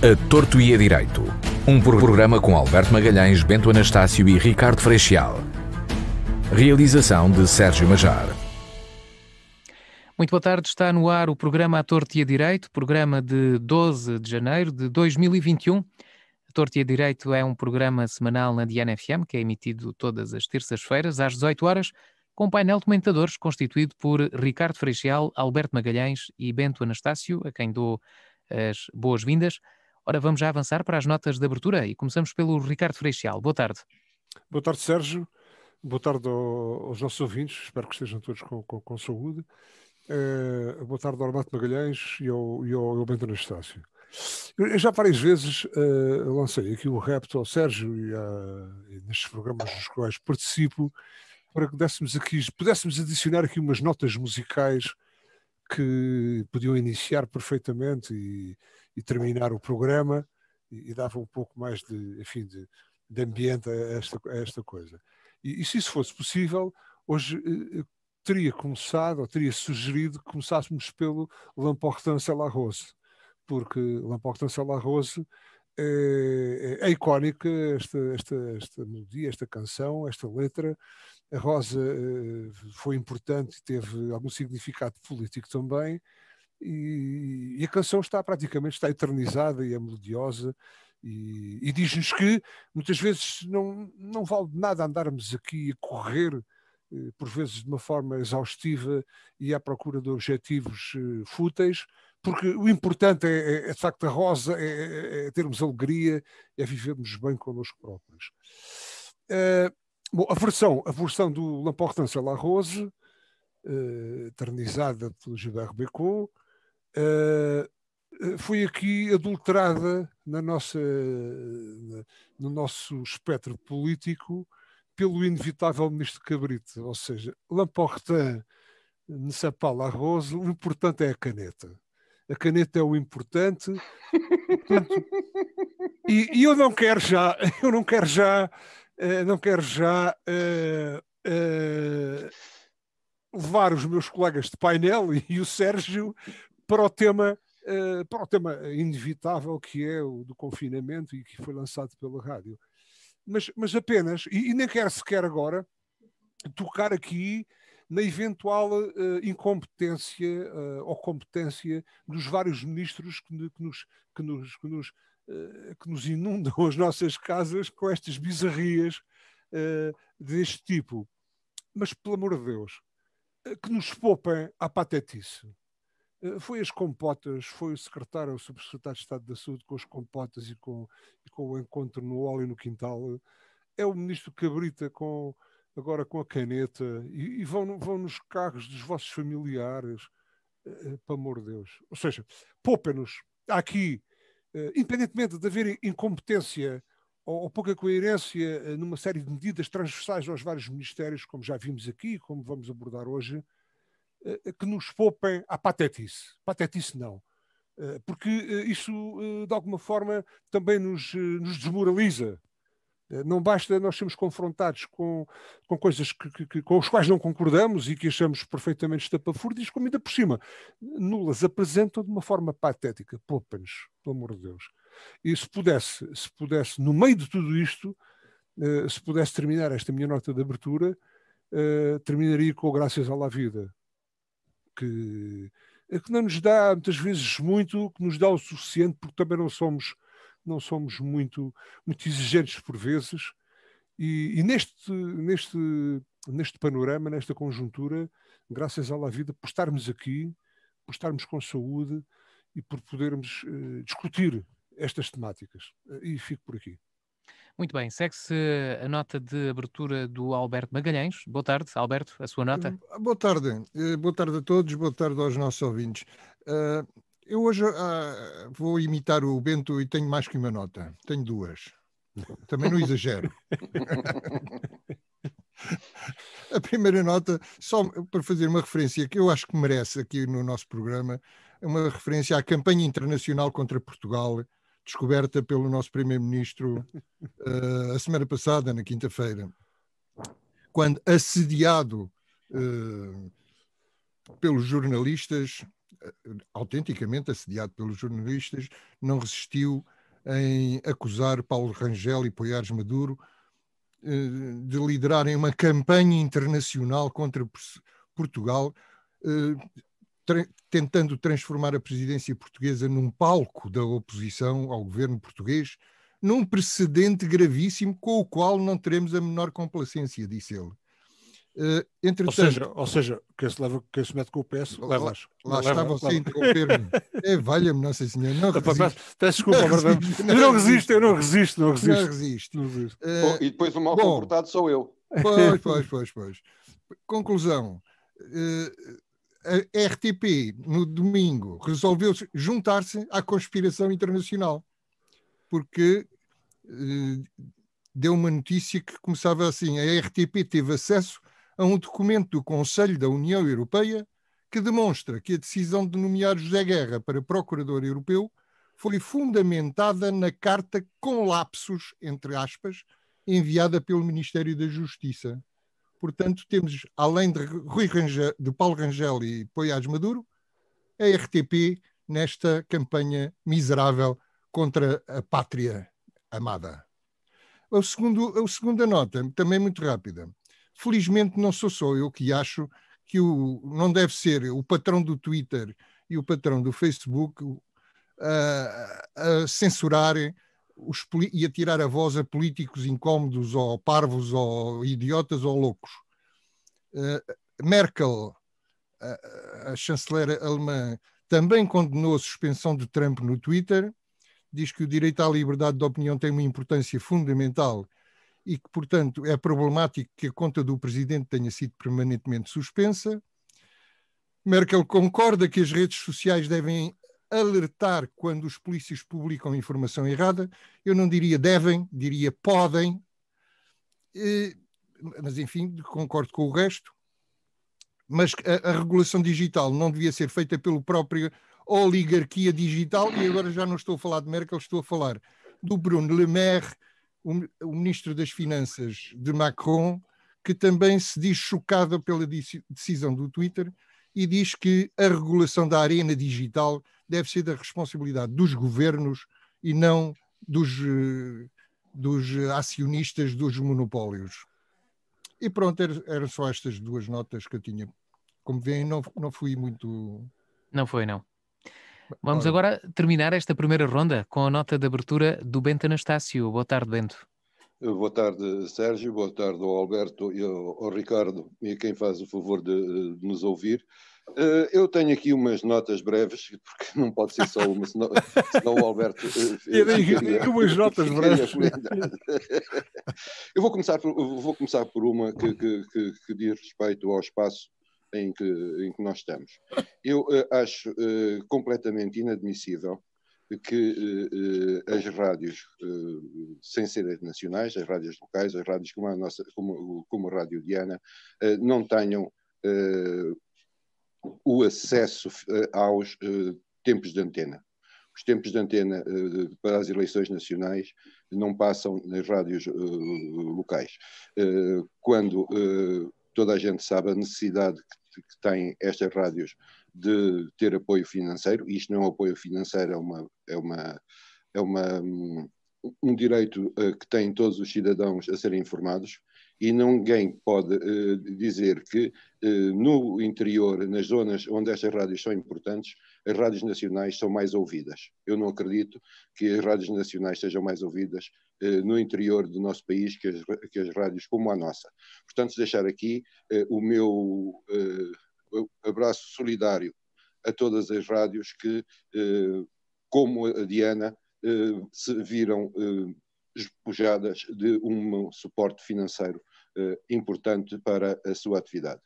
A Torto e a Direito, um programa com Alberto Magalhães, Bento Anastácio e Ricardo Freixal. Realização de Sérgio Majar. Muito boa tarde, está no ar o programa A Torto e a Direito, programa de 12 de janeiro de 2021. A Torto e a Direito é um programa semanal na Diana FM, que é emitido todas as terças-feiras, às 18 horas, com um painel de comentadores constituído por Ricardo Freixal, Alberto Magalhães e Bento Anastácio, a quem dou as boas-vindas. Ora, vamos já avançar para as notas de abertura e começamos pelo Ricardo Freixal. Boa tarde. Boa tarde, Sérgio. Boa tarde aos nossos ouvintes. Espero que estejam todos com saúde. Boa tarde ao Alberto Magalhães e ao Bento Anastácio. Eu já várias vezes lancei aqui o repto ao Sérgio e nestes programas nos quais participo para que pudéssemos adicionar aqui umas notas musicais que podiam iniciar perfeitamente e terminar o programa e dava um pouco mais de ambiente a esta coisa. E se isso fosse possível, hoje teria começado, ou teria sugerido que começássemos pelo L'Important c'est la rose, porque L'Important c'est la rose é icónica, esta melodia, esta canção, esta letra. A rosa foi importante e teve algum significado político também. E a canção está eternizada e é melodiosa e diz-nos que muitas vezes não vale de nada andarmos aqui a correr, por vezes de uma forma exaustiva e à procura de objetivos fúteis, porque o importante é de facto a rosa, é termos alegria, é vivermos bem connosco próprios. Bom, a versão do L'Important c'est la rose, eternizada pelo Gilbert Bécaud, foi aqui adulterada no nosso espectro político pelo inevitável ministro Cabrita, ou seja, L'Important c'est pas la rose, o importante é a caneta. A caneta é o importante. Portanto, e eu não quero já levar os meus colegas de painel e o Sérgio para o tema inevitável que é o do confinamento e que foi lançado pela rádio. Mas apenas, e nem quero sequer agora tocar aqui na eventual incompetência ou competência dos vários ministros que nos inundam as nossas casas com estas bizarrias deste tipo. Mas, pelo amor de Deus, que nos poupem à patetice. Foi as compotas, foi o subsecretário de Estado da Saúde com as compotas e com o encontro no óleo no quintal. É o ministro Cabrita agora com a caneta e vão nos carros dos vossos familiares, pelo amor de Deus. Ou seja, poupem-nos. Há aqui, independentemente de haver incompetência ou pouca coerência numa série de medidas transversais aos vários ministérios, como já vimos aqui, como vamos abordar hoje, que nos poupem à patetice. Patetice não. Porque isso, de alguma forma, também nos desmoraliza. Não basta nós sermos confrontados com coisas com as quais não concordamos e que achamos perfeitamente estapafúrdias, como ainda por cima nulas apresentam de uma forma patética. Poupa-nos, pelo amor de Deus. E se pudesse, no meio de tudo isto, se pudesse terminar esta minha nota de abertura, terminaria com graças à la vida, que não nos dá muitas vezes muito, que nos dá o suficiente, porque também não somos muito exigentes por vezes, e neste panorama, nesta conjuntura, graças à la vida, por estarmos aqui, por estarmos com saúde e por podermos discutir estas temáticas. E fico por aqui. Muito bem, segue-se a nota de abertura do Alberto Magalhães. Boa tarde, Alberto, a sua nota. Boa tarde a todos, boa tarde aos nossos ouvintes. Eu hoje vou imitar o Bento e tenho mais que uma nota. Tenho duas. Também não exagero. A primeira nota, só para fazer uma referência que eu acho que merece aqui no nosso programa, é uma referência à campanha internacional contra Portugal, descoberta pelo nosso primeiro-ministro a semana passada, na quinta-feira, quando, assediado pelos jornalistas, autenticamente assediado pelos jornalistas, não resistiu em acusar Paulo Rangel e Poiares Maduro de liderarem uma campanha internacional contra Portugal, tentando transformar a presidência portuguesa num palco da oposição ao governo português, num precedente gravíssimo com o qual não teremos a menor complacência, disse ele. Entretanto, ou seja, quem se mete com o PS, leva-as. Lá está você a interromper-me. Valha-me Nossa Senhora, não resisto. Peço desculpa, eu não resisto. E depois o mal comportado sou eu. Pois. Conclusão. A RTP, no domingo, resolveu juntar-se à conspiração internacional, porque deu uma notícia que começava assim: a RTP teve acesso a um documento do Conselho da União Europeia que demonstra que a decisão de nomear José Guerra para Procurador Europeu foi fundamentada na carta com lapsos, entre aspas, enviada pelo Ministério da Justiça. Portanto, temos, além de Paulo Rangel e Poiares Maduro, a RTP nesta campanha miserável contra a pátria amada. A segunda nota, também muito rápida. Felizmente não sou só eu que acho que não deve ser o patrão do Twitter e o patrão do Facebook a censurarem e a tirar a voz a políticos incómodos ou parvos ou idiotas ou loucos. Merkel, a chanceler alemã, também condenou a suspensão de Trump no Twitter, diz que o direito à liberdade de opinião tem uma importância fundamental e que, portanto, é problemático que a conta do presidente tenha sido permanentemente suspensa. Merkel concorda que as redes sociais devem alertar quando os polícias publicam informação errada. Eu não diria devem, diria podem. Mas, enfim, concordo com o resto. Mas a regulação digital não devia ser feita pela própria oligarquia digital, e agora já não estou a falar de Merkel, estou a falar do Bruno Le Maire, o ministro das Finanças de Macron, que também se diz chocado pela decisão do Twitter e diz que a regulação da arena digital deve ser da responsabilidade dos governos e não dos acionistas dos monopólios. E pronto, eram só estas duas notas que eu tinha. Como veem, não fui muito... Não foi, não. Vamos agora terminar esta primeira ronda com a nota de abertura do Bento Anastácio. Boa tarde, Bento. Boa tarde, Sérgio. Boa tarde ao Alberto e ao Ricardo e a quem faz o favor de nos ouvir. Eu tenho aqui umas notas breves, porque não pode ser só uma, senão o Alberto... umas notas breves. Eu vou começar por uma que diz respeito ao espaço em que nós estamos. Eu acho completamente inadmissível que as rádios, sem serem nacionais, as rádios locais, as rádios como a Rádio Diana, não tenham o acesso aos tempos de antena. Os tempos de antena para as eleições nacionais não passam nas rádios locais. Quando toda a gente sabe a necessidade que têm estas rádios de ter apoio financeiro, e isto não é um apoio financeiro, é um direito que têm todos os cidadãos a serem informados, e ninguém pode dizer que no interior, nas zonas onde estas rádios são importantes, as rádios nacionais são mais ouvidas. Eu não acredito que as rádios nacionais sejam mais ouvidas no interior do nosso país que as rádios como a nossa. Portanto, deixar aqui o meu abraço solidário a todas as rádios que, como a Diana, se viram despojadas de um suporte financeiro importante para a sua atividade.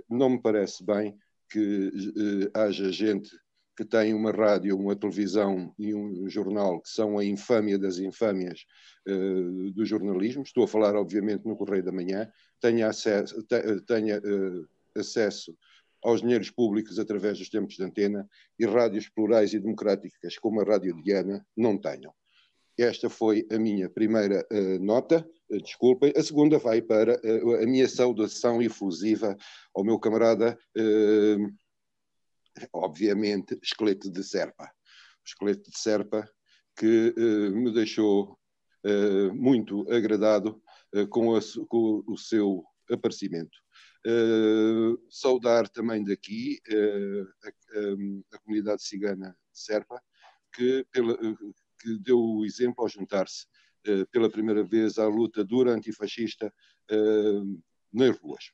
Não me parece bem que haja gente que tem uma rádio, uma televisão e um jornal que são a infâmia das infâmias do jornalismo. Estou a falar, obviamente, no Correio da Manhã. Tenha acesso aos dinheiros públicos através dos tempos de antena, e rádios plurais e democráticas como a Rádio Diana não tenham. Esta foi a minha primeira nota, desculpem. A segunda vai para a minha saudação efusiva ao meu camarada obviamente, Esqueleto de Serpa. O Esqueleto de Serpa que me deixou muito agradado com o seu aparecimento. Saudar também daqui a comunidade cigana de Serpa, que deu o exemplo ao juntar-se pela primeira vez à luta dura antifascista nas ruas.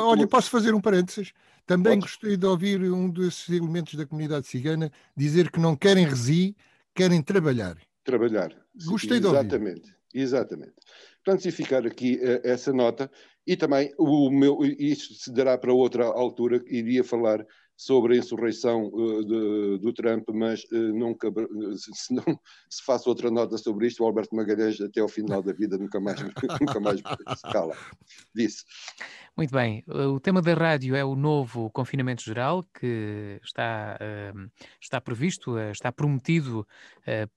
Olha, posso fazer um parênteses? Também gostei de ouvir um desses elementos da comunidade cigana dizer que não querem resi, querem trabalhar. Gostei de ouvir. Exatamente. Portanto, se ficar aqui essa nota, e também isto se dará para outra altura, iria falar sobre a insurreição do Trump, mas se faço outra nota sobre isto, o Alberto Magalhães até ao final da vida nunca mais se cala. Disse. Muito bem, o tema da rádio é o novo confinamento geral que está previsto, está prometido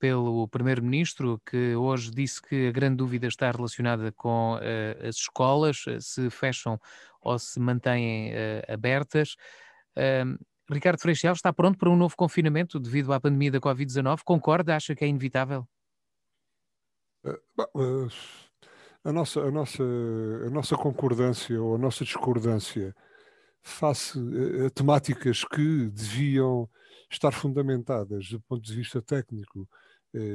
pelo Primeiro-Ministro, que hoje disse que a grande dúvida está relacionada com as escolas, se fecham ou se mantêm abertas. Ricardo Freixo está pronto para um novo confinamento devido à pandemia da Covid-19? Concorda? Acha que é inevitável? A nossa concordância ou a nossa discordância face a temáticas que deviam estar fundamentadas do ponto de vista técnico,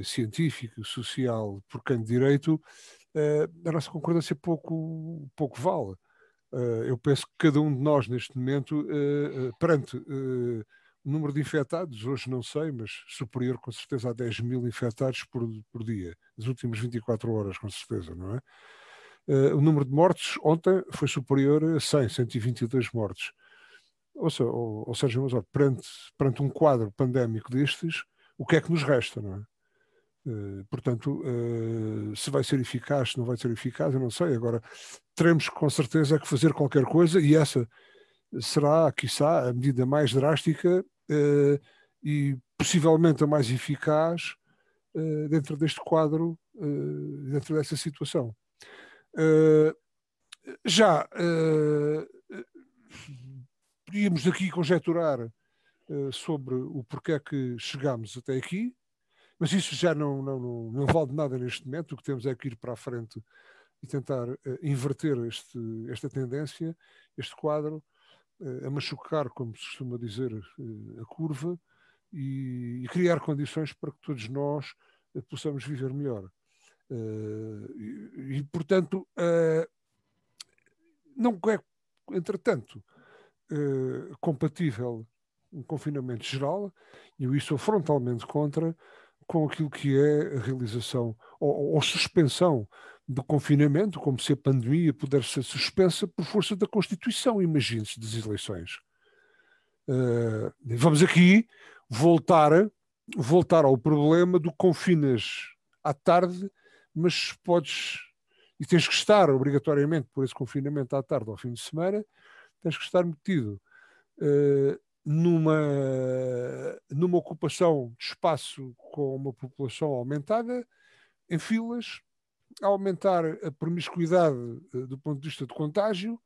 científico, social, por quem de direito, a nossa concordância pouco vale. Eu penso que cada um de nós, neste momento, perante o número de infectados, hoje não sei, mas superior com certeza a 10 mil infectados por dia, nas últimas 24 horas, com certeza, não é? O número de mortes ontem foi superior a 122 mortes. Ou seja, mas, perante um quadro pandémico destes, o que é que nos resta, não é? Portanto, se vai ser eficaz, se não vai ser eficaz, eu não sei. Agora, teremos com certeza que fazer qualquer coisa, e essa será, quiçá, a medida mais drástica e possivelmente a mais eficaz dentro deste quadro, dentro dessa situação. Podíamos aqui conjecturar sobre o porquê que chegámos até aqui, mas isso já não vale de nada neste momento. O que temos é que ir para a frente e tentar inverter esta tendência, este quadro, a machucar, como se costuma dizer, a curva e criar condições para que todos nós possamos viver melhor. Portanto, não é, entretanto, compatível um confinamento geral, e eu sou frontalmente contra, com aquilo que é a realização ou suspensão do confinamento, como se a pandemia pudesse ser suspensa por força da Constituição, imagine-se, das eleições. Vamos aqui voltar ao problema do confinas à tarde, mas podes, e tens que estar obrigatoriamente por esse confinamento à tarde ao fim de semana, tens que estar metido numa ocupação de espaço com uma população aumentada, em filas, a aumentar a promiscuidade do ponto de vista de contágio.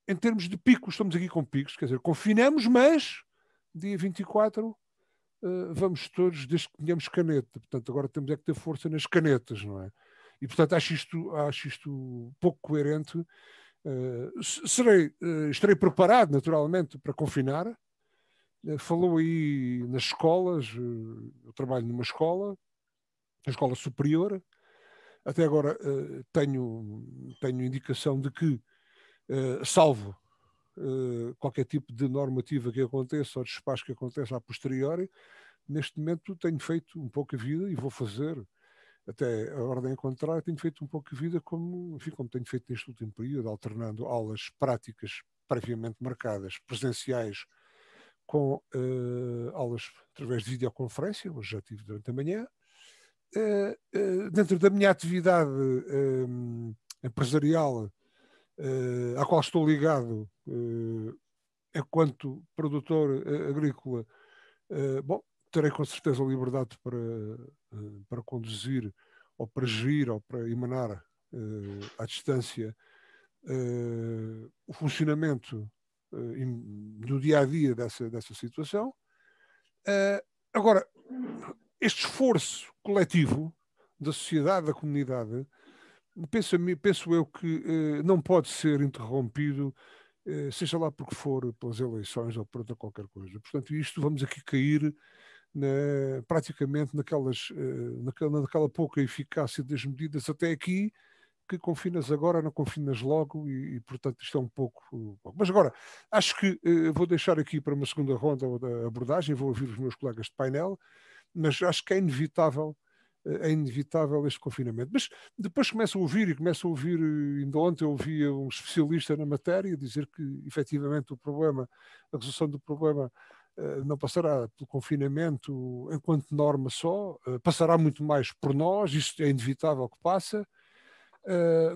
Em termos de picos, estamos aqui com picos, quer dizer, confinamos, mas dia 24 vamos todos, desde que tenhamos caneta. Portanto, agora temos é que ter força nas canetas, não é? E, portanto, acho isto pouco coerente. Estarei preparado, naturalmente, para confinar. Falou aí nas escolas. Eu trabalho numa escola superior. Até agora tenho indicação de que, salvo qualquer tipo de normativa que aconteça ou despacho que aconteça a posteriori, neste momento tenho feito um pouco a vida, e vou fazer até a ordem contrária, tenho feito um pouco de vida como tenho feito neste último período, alternando aulas práticas previamente marcadas, presenciais, com aulas através de videoconferência. Hoje já tive durante a manhã. Dentro da minha atividade empresarial, à qual estou ligado enquanto produtor agrícola, terei com certeza a liberdade para conduzir, ou para gerir, ou para emanar à distância o funcionamento no dia-a-dia dessa situação. Agora, este esforço coletivo da sociedade, da comunidade, penso eu que não pode ser interrompido, seja lá porque for, pelas eleições ou por outra qualquer coisa. Portanto, isto vamos aqui cair praticamente naquela pouca eficácia das medidas até aqui, que confinas agora, não confinas logo, e portanto isto é um pouco... Mas agora, acho que vou deixar aqui para uma segunda ronda da abordagem, vou ouvir os meus colegas de painel, mas acho que é inevitável este confinamento. Mas depois começo a ouvir, ainda ontem eu ouvia um especialista na matéria dizer que efetivamente a resolução do problema não passará pelo confinamento enquanto norma só, passará muito mais por nós, isto é inevitável que passa.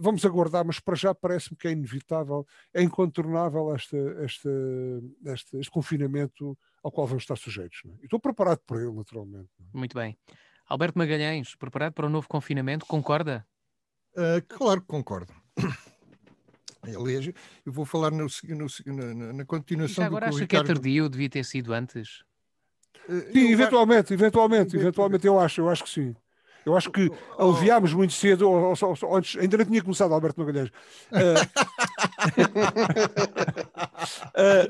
Vamos aguardar, mas para já parece-me que é inevitável, é incontornável este confinamento ao qual vamos estar sujeitos. Não é? E estou preparado por ele, naturalmente. Muito bem. Alberto Magalhães, preparado para o novo confinamento, concorda? Claro que concordo. Aliás, eu vou falar na continuação já agora do que o acha Ricardo... que é tardio, devia ter sido antes? Sim, eventualmente, eu acho que sim. Eu acho que aliviámos muito cedo, ou antes, ainda não tinha começado, Alberto Magalhães.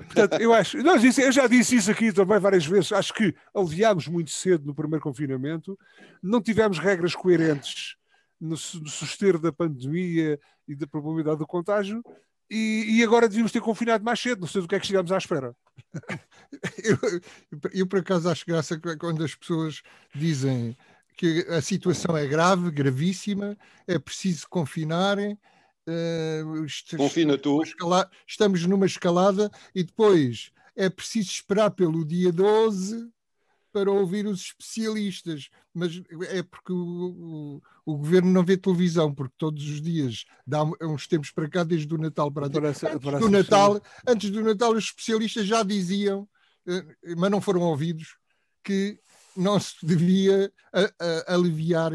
Portanto, eu já disse isso aqui também várias vezes. Acho que aliviámos muito cedo no primeiro confinamento, não tivemos regras coerentes no susteiro da pandemia e da probabilidade do contágio, e agora devíamos ter confinado mais cedo. Não sei do que é que chegámos à espera. Eu por acaso acho graça quando as pessoas dizem que a situação é grave, gravíssima, é preciso confinar. Confina tu. Estamos numa escalada e depois é preciso esperar pelo dia 12 para ouvir os especialistas. Mas é porque o governo não vê televisão, porque todos os dias, dá uns tempos para cá, desde o Natal para antes do Natal, os especialistas já diziam, mas não foram ouvidos, que não se devia aliviar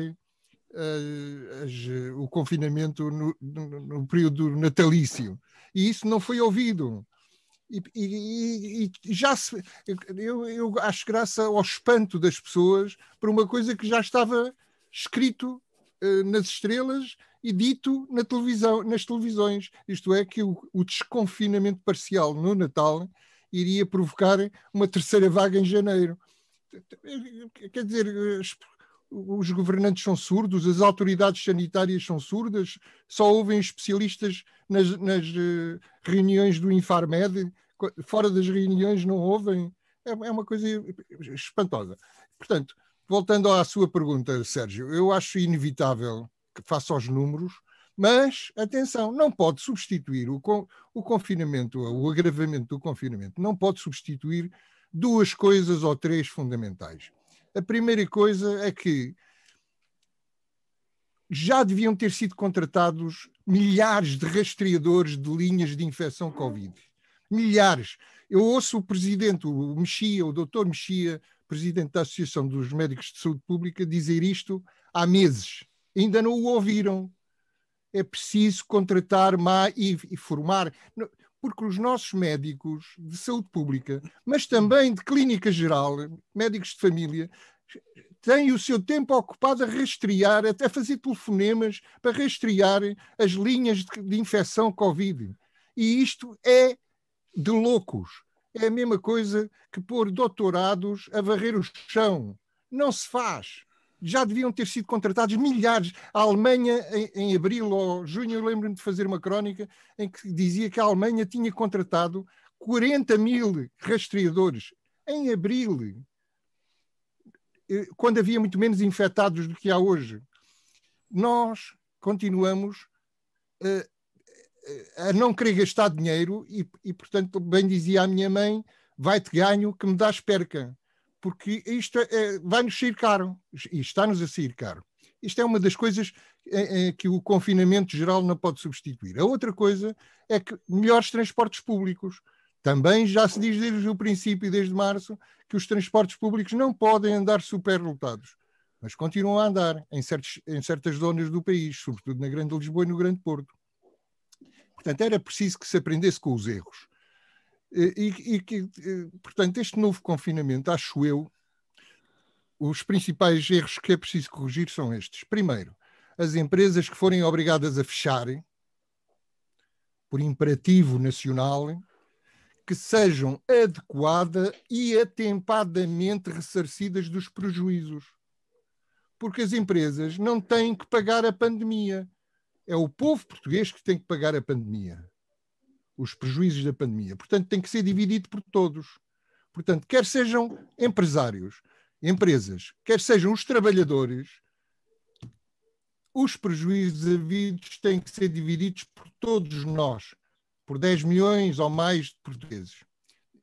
o confinamento no período natalício. E isso não foi ouvido. E já eu acho graça ao espanto das pessoas por uma coisa que já estava escrito nas estrelas e dito na televisão, nas televisões. Isto é, que o desconfinamento parcial no Natal iria provocar uma terceira vaga em janeiro. Quer dizer, os governantes são surdos, as autoridades sanitárias são surdas, só ouvem especialistas nas reuniões do Infarmed, fora das reuniões não ouvem. É uma coisa espantosa. Portanto, voltando à sua pergunta, Sérgio, eu acho inevitável que faça aos números, mas, atenção, não pode substituir o confinamento, o agravamento do confinamento, não pode substituir duas coisas ou três fundamentais. A primeira coisa é que já deviam ter sido contratados milhares de rastreadores de linhas de infecção Covid. Milhares. Eu ouço o presidente, o Mexia, o doutor Mexia, presidente da Associação dos Médicos de Saúde Pública, dizer isto há meses. Ainda não o ouviram. É preciso contratar e formar... Porque os nossos médicos de saúde pública, mas também de clínica geral, médicos de família, têm o seu tempo ocupado a rastrear, até fazer telefonemas para rastrear as linhas de infecção Covid. E isto é de loucos. É a mesma coisa que pôr doutorados a varrer o chão. Não se faz. Já deviam ter sido contratados milhares. A Alemanha, em abril ou junho, eu lembro-me de fazer uma crónica em que dizia que a Alemanha tinha contratado 40 mil rastreadores. Em abril, quando havia muito menos infectados do que há hoje. Nós continuamos a não querer gastar dinheiro e, portanto, bem dizia a minha mãe, vai-te ganho que me dás perca. Porque isto vai-nos sair caro. E está-nos a sair caro. Isto é uma das coisas que o confinamento geral não pode substituir. A outra coisa é que melhores transportes públicos. Também já se diz desde o princípio, desde março, que os transportes públicos não podem andar superlotados. Mas continuam a andar em certas zonas do país, sobretudo na Grande Lisboa e no Grande Porto. Portanto, era preciso que se aprendesse com os erros. Portanto, este novo confinamento, acho eu, os principais erros que é preciso corrigir são estes. Primeiro, as empresas que forem obrigadas a fecharem, por imperativo nacional, que sejam adequada e atempadamente ressarcidas dos prejuízos. Porque as empresas não têm que pagar a pandemia. É o povo português que tem que pagar a pandemia. Os prejuízos da pandemia. Portanto, tem que ser dividido por todos. Portanto, quer sejam empresários, empresas, quer sejam os trabalhadores, os prejuízos havidos têm que ser divididos por todos nós, por 10 milhões ou mais de portugueses,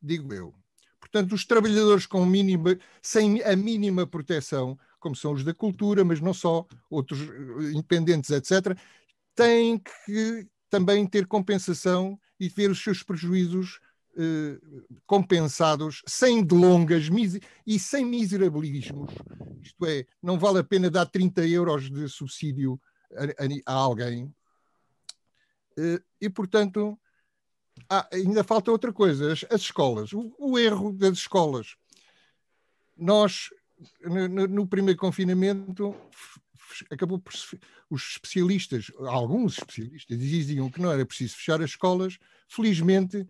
digo eu. Portanto, os trabalhadores sem a mínima proteção, como são os da cultura, mas não só, outros independentes, etc., têm que também ter compensação e ver os seus prejuízos compensados, sem delongas e sem miserabilismos. Isto é, não vale a pena dar 30 euros de subsídio a alguém. E, portanto, ainda falta outra coisa, as escolas. O erro das escolas. Nós, no primeiro confinamento, acabou por os especialistas, alguns especialistas, diziam que não era preciso fechar as escolas. Felizmente,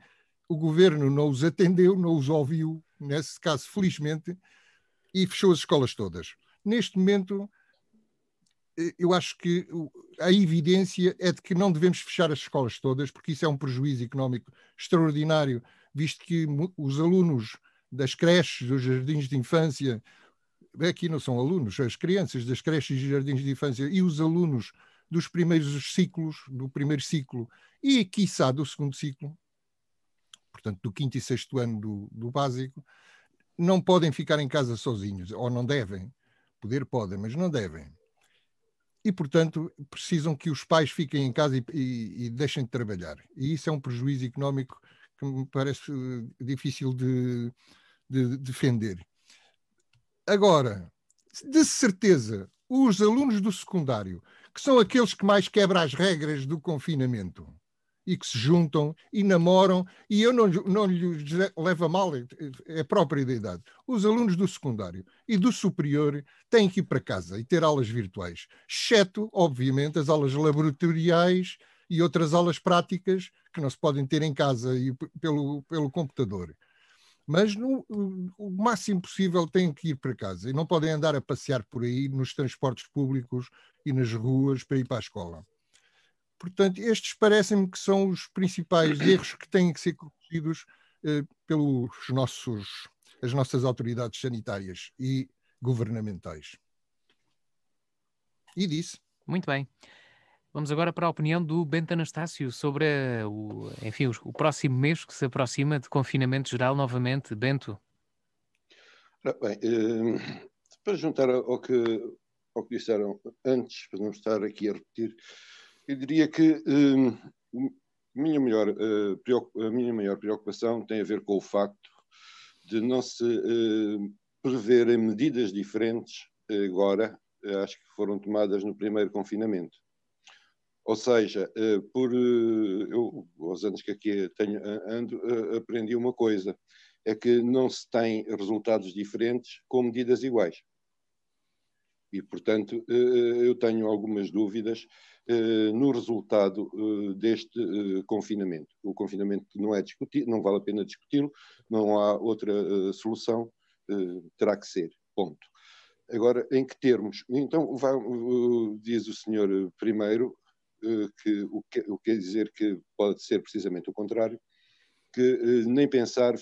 o governo não os atendeu, não os ouviu, nesse caso, felizmente, e fechou as escolas todas. Neste momento, eu acho que a evidência é de que não devemos fechar as escolas todas, porque isso é um prejuízo económico extraordinário, visto que os alunos das creches, dos jardins de infância, aqui não são alunos, as crianças das creches e jardins de infância e os alunos dos primeiros ciclos, do primeiro ciclo e, quiçá, do segundo ciclo, portanto, do 5º e 6º ano do básico, não podem ficar em casa sozinhos, ou não devem. Poder podem, mas não devem. E, portanto, precisam que os pais fiquem em casa e deixem de trabalhar. E isso é um prejuízo económico que me parece difícil de defender. Agora, de certeza, os alunos do secundário, que são aqueles que mais quebram as regras do confinamento e que se juntam e namoram, e eu não lhes levo a mal, é própria da idade. Os alunos do secundário e do superior têm que ir para casa e ter aulas virtuais, exceto, obviamente, as aulas laboratoriais e outras aulas práticas que não se podem ter em casa e pelo computador. Mas o máximo possível têm que ir para casa e não podem andar a passear por aí nos transportes públicos e nas ruas para ir para a escola. Portanto, estes parecem-me que são os principais erros que têm que ser corrigidos as nossas autoridades sanitárias e governamentais. E disse. Muito bem. Vamos agora para a opinião do Bento Anastácio sobre o próximo mês que se aproxima de confinamento geral novamente. Bento. Bem, para juntar ao que disseram antes, para não estar aqui a repetir, eu diria que a minha maior preocupação tem a ver com o facto de não se preverem medidas diferentes agora, acho que foram tomadas no primeiro confinamento. Ou seja, eu, aos anos que aqui ando, aprendi uma coisa, é que não se tem resultados diferentes com medidas iguais. E, portanto, eu tenho algumas dúvidas no resultado deste confinamento. O confinamento não é discutido, não vale a pena discuti-lo, não há outra solução, terá que ser, ponto. Agora, em que termos? Então, diz o senhor primeiro, o que quer dizer que pode ser precisamente o contrário, que nem pensar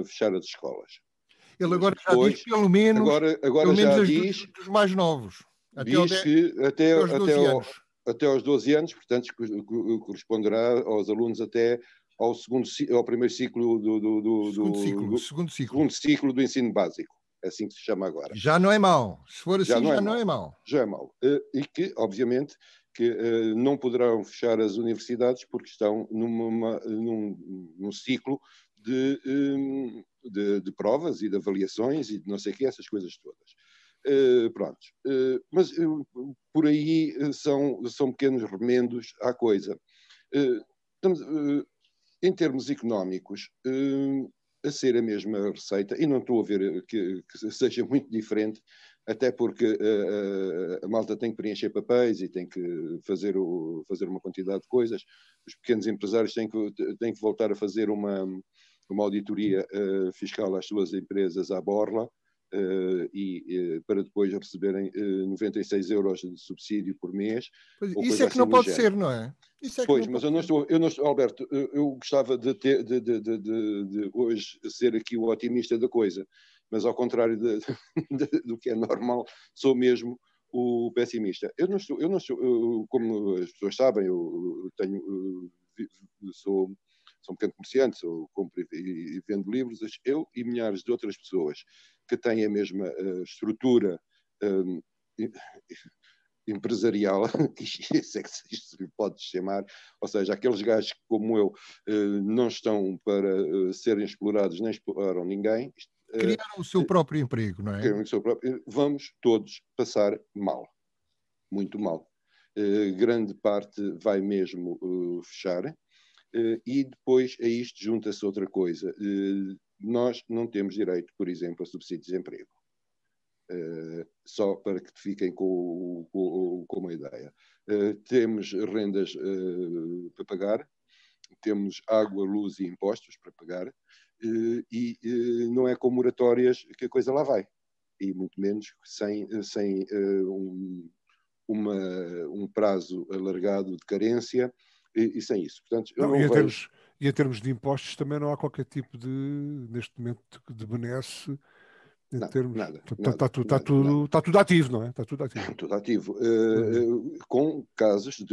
fechar as escolas. Ele agora depois, já diz pelo menos, agora já diz dos mais novos. Diz que até aos 12 anos, portanto, corresponderá aos alunos até ao primeiro ciclo segundo ciclo do ensino básico. É assim que se chama agora. Já não é mau. Se for assim, já não é mau. Já é mau. E que, obviamente, que não poderão fechar as universidades porque estão num ciclo de provas e de avaliações e de não sei o que, essas coisas todas. Pronto. Mas por aí são pequenos remendos à coisa. em termos económicos, a ser a mesma receita, e não estou a ver que seja muito diferente, até porque a malta tem que preencher papéis e tem que fazer uma quantidade de coisas. Os pequenos empresários têm que voltar a fazer uma auditoria fiscal às suas empresas à borla, para depois receberem 96 euros de subsídio por mês. Isso é que não pode ser, não é? Pois, mas eu não estou, Alberto, eu gostava de hoje ser aqui o otimista da coisa, mas ao contrário do que é normal, sou mesmo o pessimista. Eu não estou, como as pessoas sabem, sou um pequeno comerciante, compro e vendo livros, eu e milhares de outras pessoas que têm a mesma estrutura empresarial, isso é que se lhe pode chamar, ou seja, aqueles gajos que, como eu, não estão para serem explorados, nem exploraram ninguém. Criaram o seu próprio emprego, não é? Vamos todos passar mal, muito mal. Grande parte vai mesmo fechar, e depois a isto junta-se outra coisa. Nós não temos direito, por exemplo, a subsídio de desemprego. Só para que fiquem com uma ideia. Temos rendas para pagar, temos água, luz e impostos para pagar, e não é com moratórias que a coisa lá vai, e muito menos sem um prazo alargado de carência e sem isso. Portanto, em termos de impostos também não há qualquer tipo neste momento, de benesse. Nada. Está tudo ativo, não é? Está tudo ativo. Tudo ativo. Com casos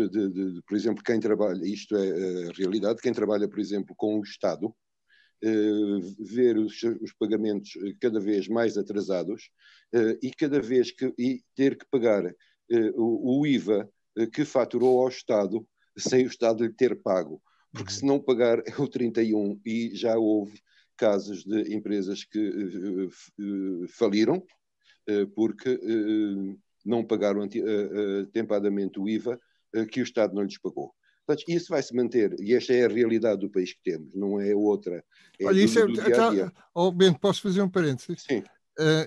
por exemplo, quem trabalha, isto é a realidade, quem trabalha, por exemplo, com o Estado, ver os pagamentos cada vez mais atrasados, e cada vez ter que pagar o IVA que faturou ao Estado, sem o Estado lhe ter pago. Porque se não pagar é o 31, e já houve casos de empresas que faliram porque não pagaram atempadamente o IVA que o Estado não lhes pagou. Portanto, isso vai se manter, e esta é a realidade do país que temos, não é outra. Olha, isso do dia a dia. Bento, posso fazer um parênteses? Sim.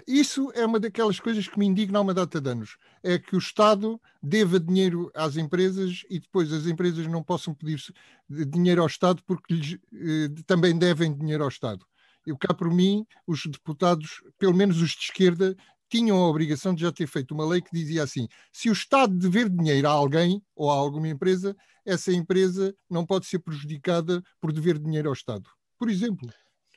Isso é uma daquelas coisas que me indigna há uma data de anos. É que o Estado deva dinheiro às empresas e depois as empresas não possam pedir dinheiro ao Estado porque lhes também devem dinheiro ao Estado. Eu cá por mim, os deputados, pelo menos os de esquerda, tinham a obrigação de já ter feito uma lei que dizia assim: se o Estado dever dinheiro a alguém ou a alguma empresa, essa empresa não pode ser prejudicada por dever dinheiro ao Estado. Por exemplo.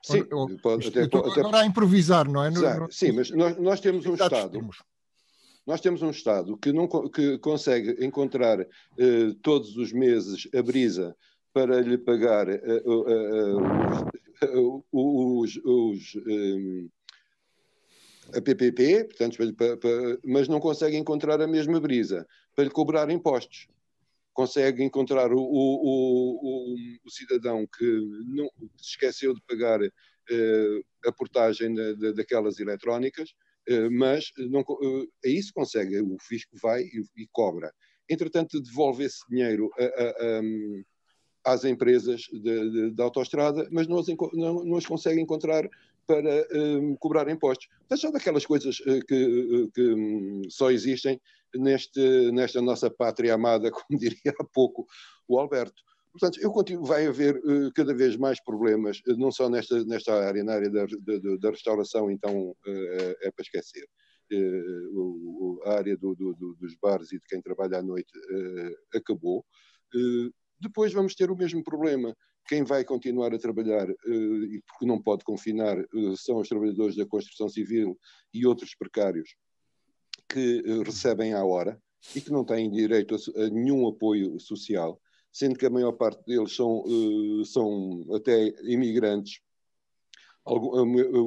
Sim, agora a improvisar, não é? Sim, mas nós temos um Estado. Nós temos um Estado que consegue encontrar todos os meses a brisa para lhe pagar a PPP, portanto, mas não consegue encontrar a mesma brisa para lhe cobrar impostos. Consegue encontrar o cidadão que se esqueceu de pagar a portagem daquelas eletrónicas, mas a isso consegue, o fisco vai e cobra. Entretanto, devolve esse dinheiro às empresas de autoestrada, mas não as consegue encontrar para cobrar impostos. Mas são daquelas coisas que só existem nesta nossa pátria amada, como diria há pouco o Alberto. Portanto, vai haver cada vez mais problemas, não só nesta área, na área da restauração, então é para esquecer. A área dos bares e de quem trabalha à noite acabou. Depois vamos ter o mesmo problema. Quem vai continuar a trabalhar, e porque não pode confinar, são os trabalhadores da construção civil e outros precários que recebem à hora e que não têm direito a nenhum apoio social, sendo que a maior parte deles são até imigrantes,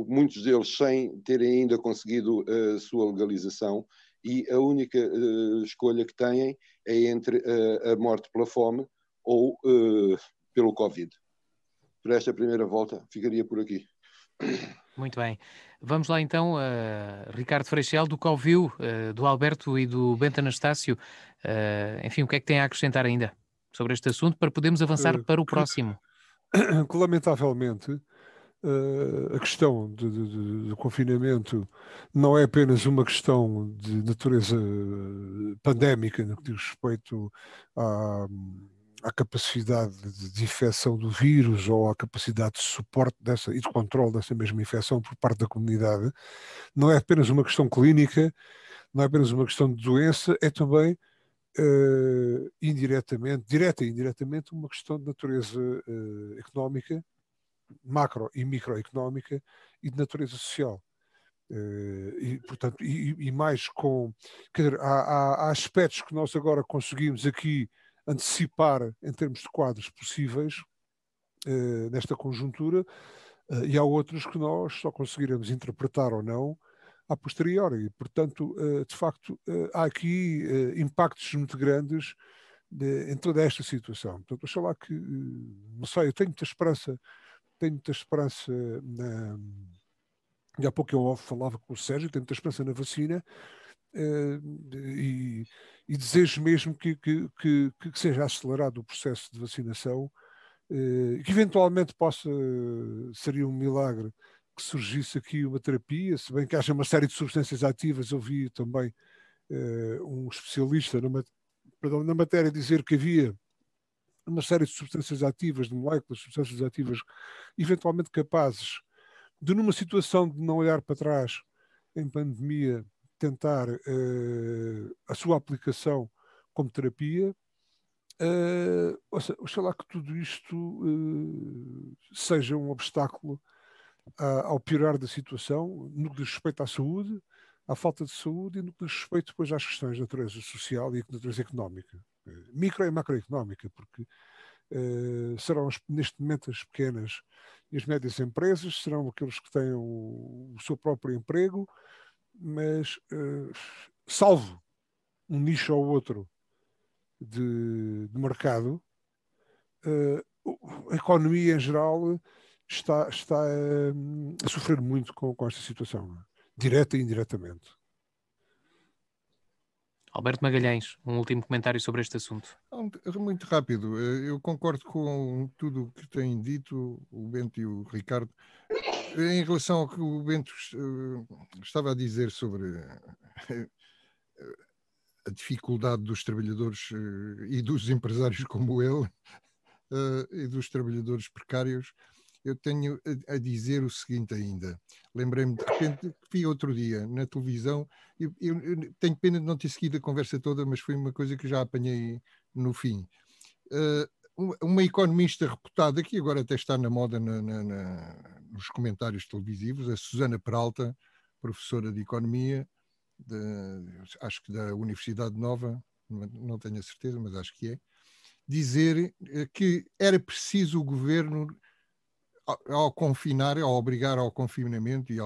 muitos deles sem terem ainda conseguido a sua legalização, e a única escolha que têm é entre a morte pela fome ou pelo Covid. Por esta primeira volta, ficaria por aqui. Muito bem. Vamos lá então, Ricardo Freixel, do que ouviu do Alberto e do Bento Anastácio. Enfim, o que é que tem a acrescentar ainda sobre este assunto para podermos avançar para o próximo? que lamentavelmente a questão do confinamento não é apenas uma questão de natureza pandémica, no que diz respeito à capacidade de infecção do vírus ou à capacidade de suporte e de controle dessa mesma infecção por parte da comunidade. Não é apenas uma questão clínica, não é apenas uma questão de doença, é também indiretamente, direta e indiretamente, uma questão de natureza económica, macro e microeconómica e de natureza social. E, portanto, e mais com... Quer dizer, há aspectos que nós agora conseguimos aqui antecipar em termos de quadros possíveis nesta conjuntura, e há outros que nós só conseguiremos interpretar ou não a posteriori. Portanto, de facto, há aqui impactos muito grandes em toda esta situação. Portanto, oxalá que, não sei, eu tenho muita esperança e há pouco eu falava com o Sérgio, tenho muita esperança na vacina, e desejo mesmo que seja acelerado o processo de vacinação, que eventualmente seria um milagre que surgisse aqui uma terapia, se bem que haja uma série de substâncias ativas. Eu vi também um especialista na matéria dizer que havia uma série de substâncias ativas, de moléculas, substâncias ativas, eventualmente capazes de, numa situação de não olhar para trás, em pandemia, tentar a sua aplicação como terapia. Oxalá que tudo isto seja um obstáculo ao piorar da situação, no que diz respeito à saúde, à falta de saúde, e no que diz respeito depois às questões de natureza social e de natureza económica, micro e macroeconómica, porque serão neste momento as pequenas e as médias empresas, serão aqueles que têm o seu próprio emprego, mas salvo um nicho ou outro de mercado, a economia em geral está a sofrer muito com esta situação, direta e indiretamente. Alberto Magalhães, um último comentário sobre este assunto. Muito rápido. Eu concordo com tudo o que têm dito o Bento e o Ricardo. Em relação ao que o Bento estava a dizer sobre a dificuldade dos trabalhadores e dos empresários como ele, e dos trabalhadores precários, eu tenho a dizer o seguinte ainda. Lembrei-me, de repente, que vi outro dia na televisão, eu tenho pena de não ter seguido a conversa toda, mas foi uma coisa que já apanhei no fim. Uma economista reputada, que agora até está na moda nos comentários televisivos, a Susana Peralta, professora de Economia, acho que da Universidade Nova, não tenho a certeza, mas acho que é, dizer que era preciso o governo, ao confinar, ao obrigar ao confinamento e a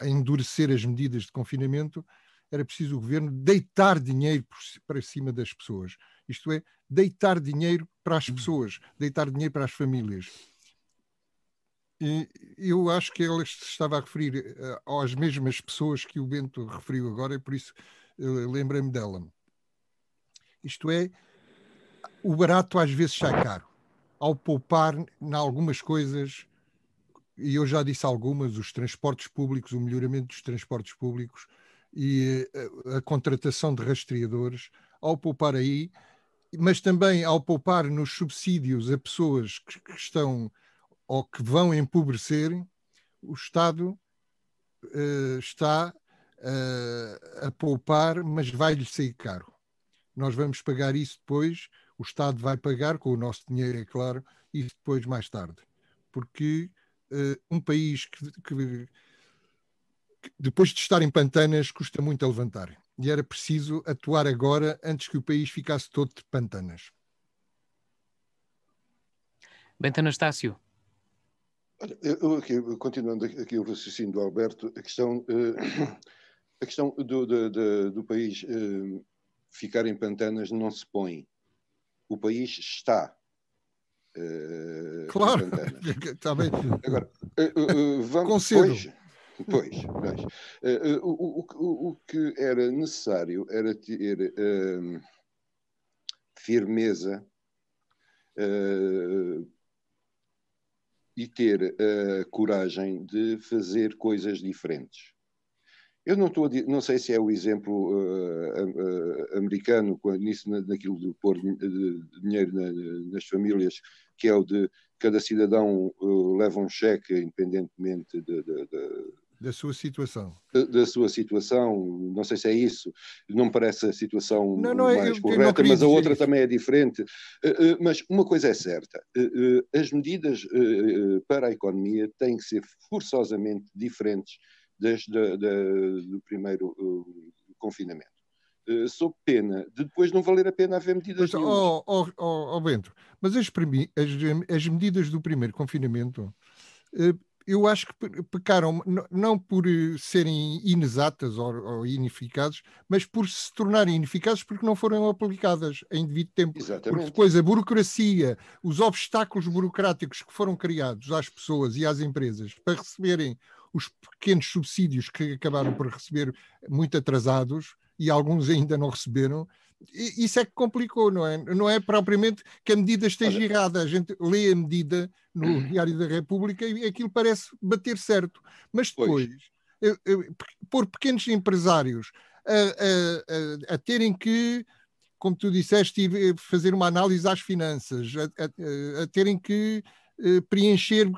endurecer as medidas de confinamento, era preciso o governo deitar dinheiro para cima das pessoas. Isto é, deitar dinheiro para as pessoas, deitar dinheiro para as famílias. E eu acho que ela se estava a referir às mesmas pessoas que o Bento referiu agora, e por isso lembrei-me dela. Isto é, o barato às vezes sai caro. Ao poupar em algumas coisas, e eu já disse algumas, os transportes públicos, o melhoramento dos transportes públicos e a contratação de rastreadores, ao poupar aí, mas também ao poupar nos subsídios a pessoas que estão ou que vão empobrecer, o Estado está a poupar, mas vai-lhe sair caro. Nós vamos pagar isso depois, o Estado vai pagar com o nosso dinheiro, é claro, e depois mais tarde. Porque um país que depois de estar em pantanas custa muito a levantar. E era preciso atuar agora antes que o país ficasse todo de pantanas. Bento Anastácio. Olha, continuando aqui o raciocínio do Alberto, a questão do país ficar em pantanas não se põe. O país está claro, em pantanas. Está bem. Agora, vamos... Concedo. Pois. O que era necessário era ter firmeza e ter a coragem de fazer coisas diferentes. Eu não sei se é o exemplo americano, naquilo de pôr dinheiro nas famílias, que é o de cada cidadão leva um cheque independentemente da sua situação. Da sua situação, não sei se é isso, não me parece a situação mais correta, mas a outra também é diferente. Mas uma coisa é certa, as medidas para a economia têm que ser forçosamente diferentes do primeiro confinamento. Sob pena de depois não valer a pena haver medidas nenhumas. Bento, mas as medidas do primeiro confinamento eu acho que pecaram não por serem inexatas ou ineficazes, mas por se tornarem ineficazes porque não foram aplicadas em devido tempo. Exatamente. Porque depois a burocracia, os obstáculos burocráticos que foram criados às pessoas e às empresas para receberem os pequenos subsídios que acabaram por receber muito atrasados, e alguns ainda não receberam, isso é que complicou, não é? Não é propriamente que a medida esteja errada. A gente lê a medida no Diário da República e aquilo parece bater certo. Mas depois, pôr pequenos empresários a terem que, como tu disseste, fazer uma análise às finanças, a terem que preencher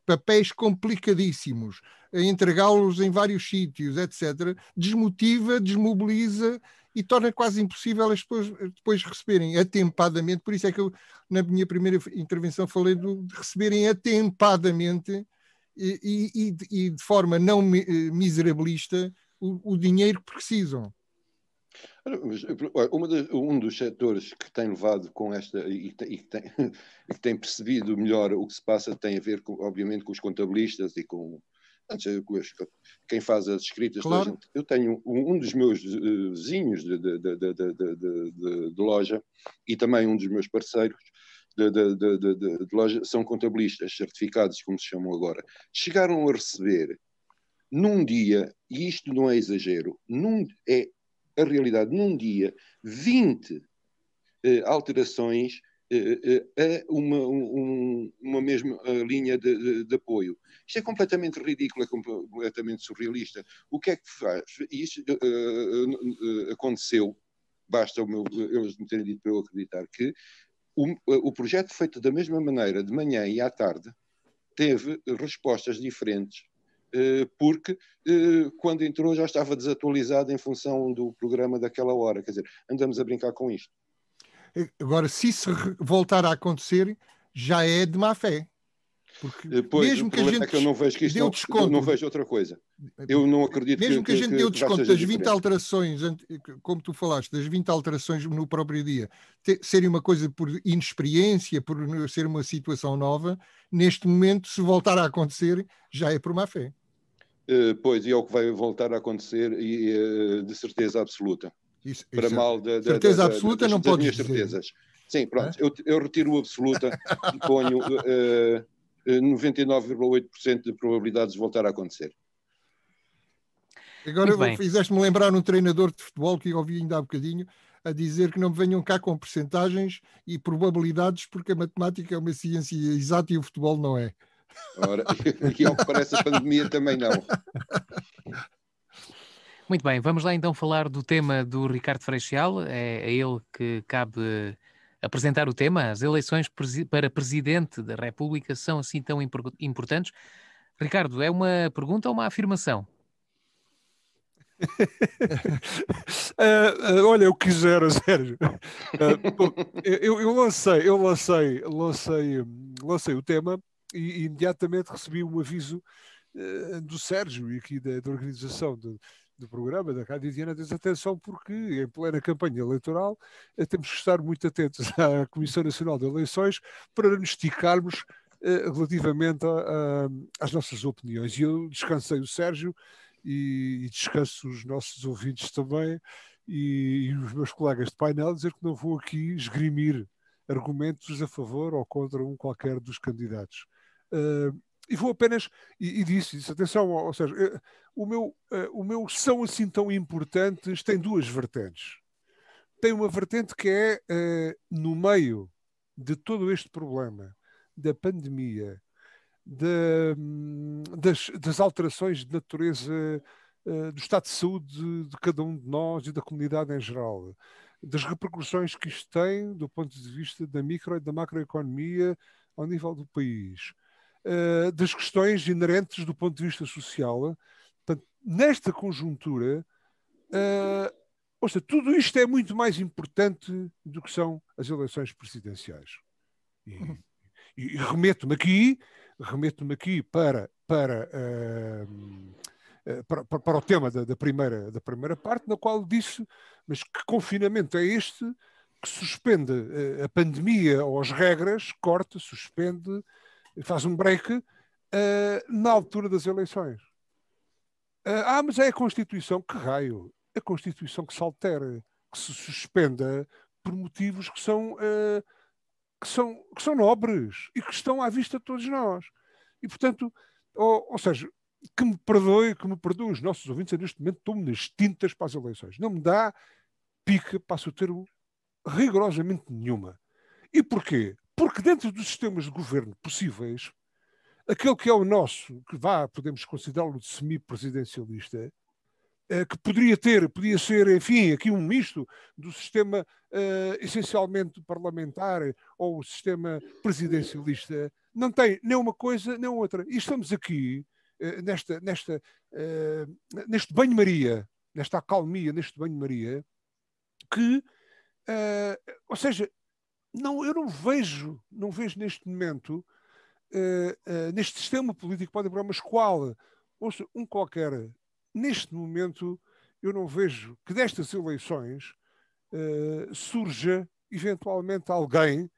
papéis complicadíssimos, a entregá-los em vários sítios, etc., desmotiva, desmobiliza e torna quase impossível as pessoas depois receberem atempadamente. Por isso é que eu, na minha primeira intervenção, falei de receberem atempadamente e de forma não miserabilista o dinheiro que precisam. Um dos setores que tem levado com esta e que tem percebido melhor o que se passa tem a ver, obviamente, com os contabilistas e com quem faz as escritas. Claro. Eu tenho um dos meus vizinhos de loja e também um dos meus parceiros de loja são contabilistas certificados, como se chamam agora. Chegaram a receber num dia, e isto não é exagero, é a realidade, num dia, 20 alterações a uma mesma linha de apoio. Isto é completamente ridículo, é completamente surrealista. O que é que faz? Isto aconteceu, basta eles me terem dito para eu acreditar que o projeto feito da mesma maneira, de manhã e à tarde, teve respostas diferentes, porque quando entrou já estava desatualizado em função do programa daquela hora. Quer dizer, andamos a brincar com isto. Agora, se isso voltar a acontecer, já é de má fé. Porque pois, mesmo que a gente que eu não vejo que isto deu desconto, não vejo outra coisa. Eu não acredito mesmo que a gente deu desconto das 20 alterações, como tu falaste, das 20 alterações no próprio dia, serem uma coisa por inexperiência, por ser uma situação nova, neste momento, se voltar a acontecer, já é por má fé. Pois, e é o que vai voltar a acontecer, e de certeza absoluta. Isso para mal certeza absoluta não das podes minhas dizer. certezas. Sim, pronto, eu retiro o absoluta e ponho 99,8% de probabilidades de voltar a acontecer. Agora fizeste-me lembrar um treinador de futebol que eu ouvi ainda há bocadinho a dizer que não me venham cá com percentagens e probabilidades, porque a matemática é uma ciência exata e o futebol não é. Ora, e ao que parece a pandemia também não. Muito bem, vamos lá então falar do tema do Ricardo Freixal. É a ele que cabe apresentar o tema. As eleições para Presidente da República são assim tão importantes? Ricardo, é uma pergunta ou uma afirmação? Olha, eu quisera, Sérgio. Eu lancei o tema e imediatamente recebi um aviso do Sérgio e aqui da organização do programa da Rádio Diana. Diz atenção, porque em plena campanha eleitoral temos que estar muito atentos à Comissão Nacional de Eleições para nos esticarmos relativamente às nossas opiniões. E eu descansei o Sérgio e descanso os nossos ouvintes também e os meus colegas de painel, dizer que não vou aqui esgrimir argumentos a favor ou contra um qualquer dos candidatos. E vou apenas, e disse atenção, ou seja, o meu são assim tão importantes tem duas vertentes. Tem uma vertente que é no meio de todo este problema da pandemia, das alterações de natureza do estado de saúde de cada um de nós e da comunidade em geral, das repercussões que isto tem do ponto de vista da micro e da macroeconomia ao nível do país, das questões inerentes do ponto de vista social. Portanto, nesta conjuntura, ou seja, tudo isto é muito mais importante do que são as eleições presidenciais. E remeto-me aqui para o tema da primeira parte, na qual disse, mas que confinamento é este que suspende a pandemia ou as regras, corta, suspende, faz um break na altura das eleições. Mas é a Constituição, que raio? A Constituição que se altera, que se suspenda por motivos que são nobres e que estão à vista de todos nós. E, portanto, ou seja, que me perdoe os nossos ouvintes, neste momento estou-me nas tintas para as eleições. Não me dá pica, passo o termo, rigorosamente nenhuma. E porquê? Porque dentro dos sistemas de governo possíveis, aquele que é o nosso, que podemos considerá-lo de semi-presidencialista, que podia ser, enfim, aqui um misto do sistema essencialmente parlamentar ou o sistema presidencialista, não tem nem uma coisa nem outra. E estamos aqui neste banho-maria, nesta acalmia, neste banho-maria, que, ou seja, eu não vejo neste momento, neste sistema político, pode haver, mas qual, ouça, qualquer, neste momento, eu não vejo que destas eleições surja, eventualmente, alguém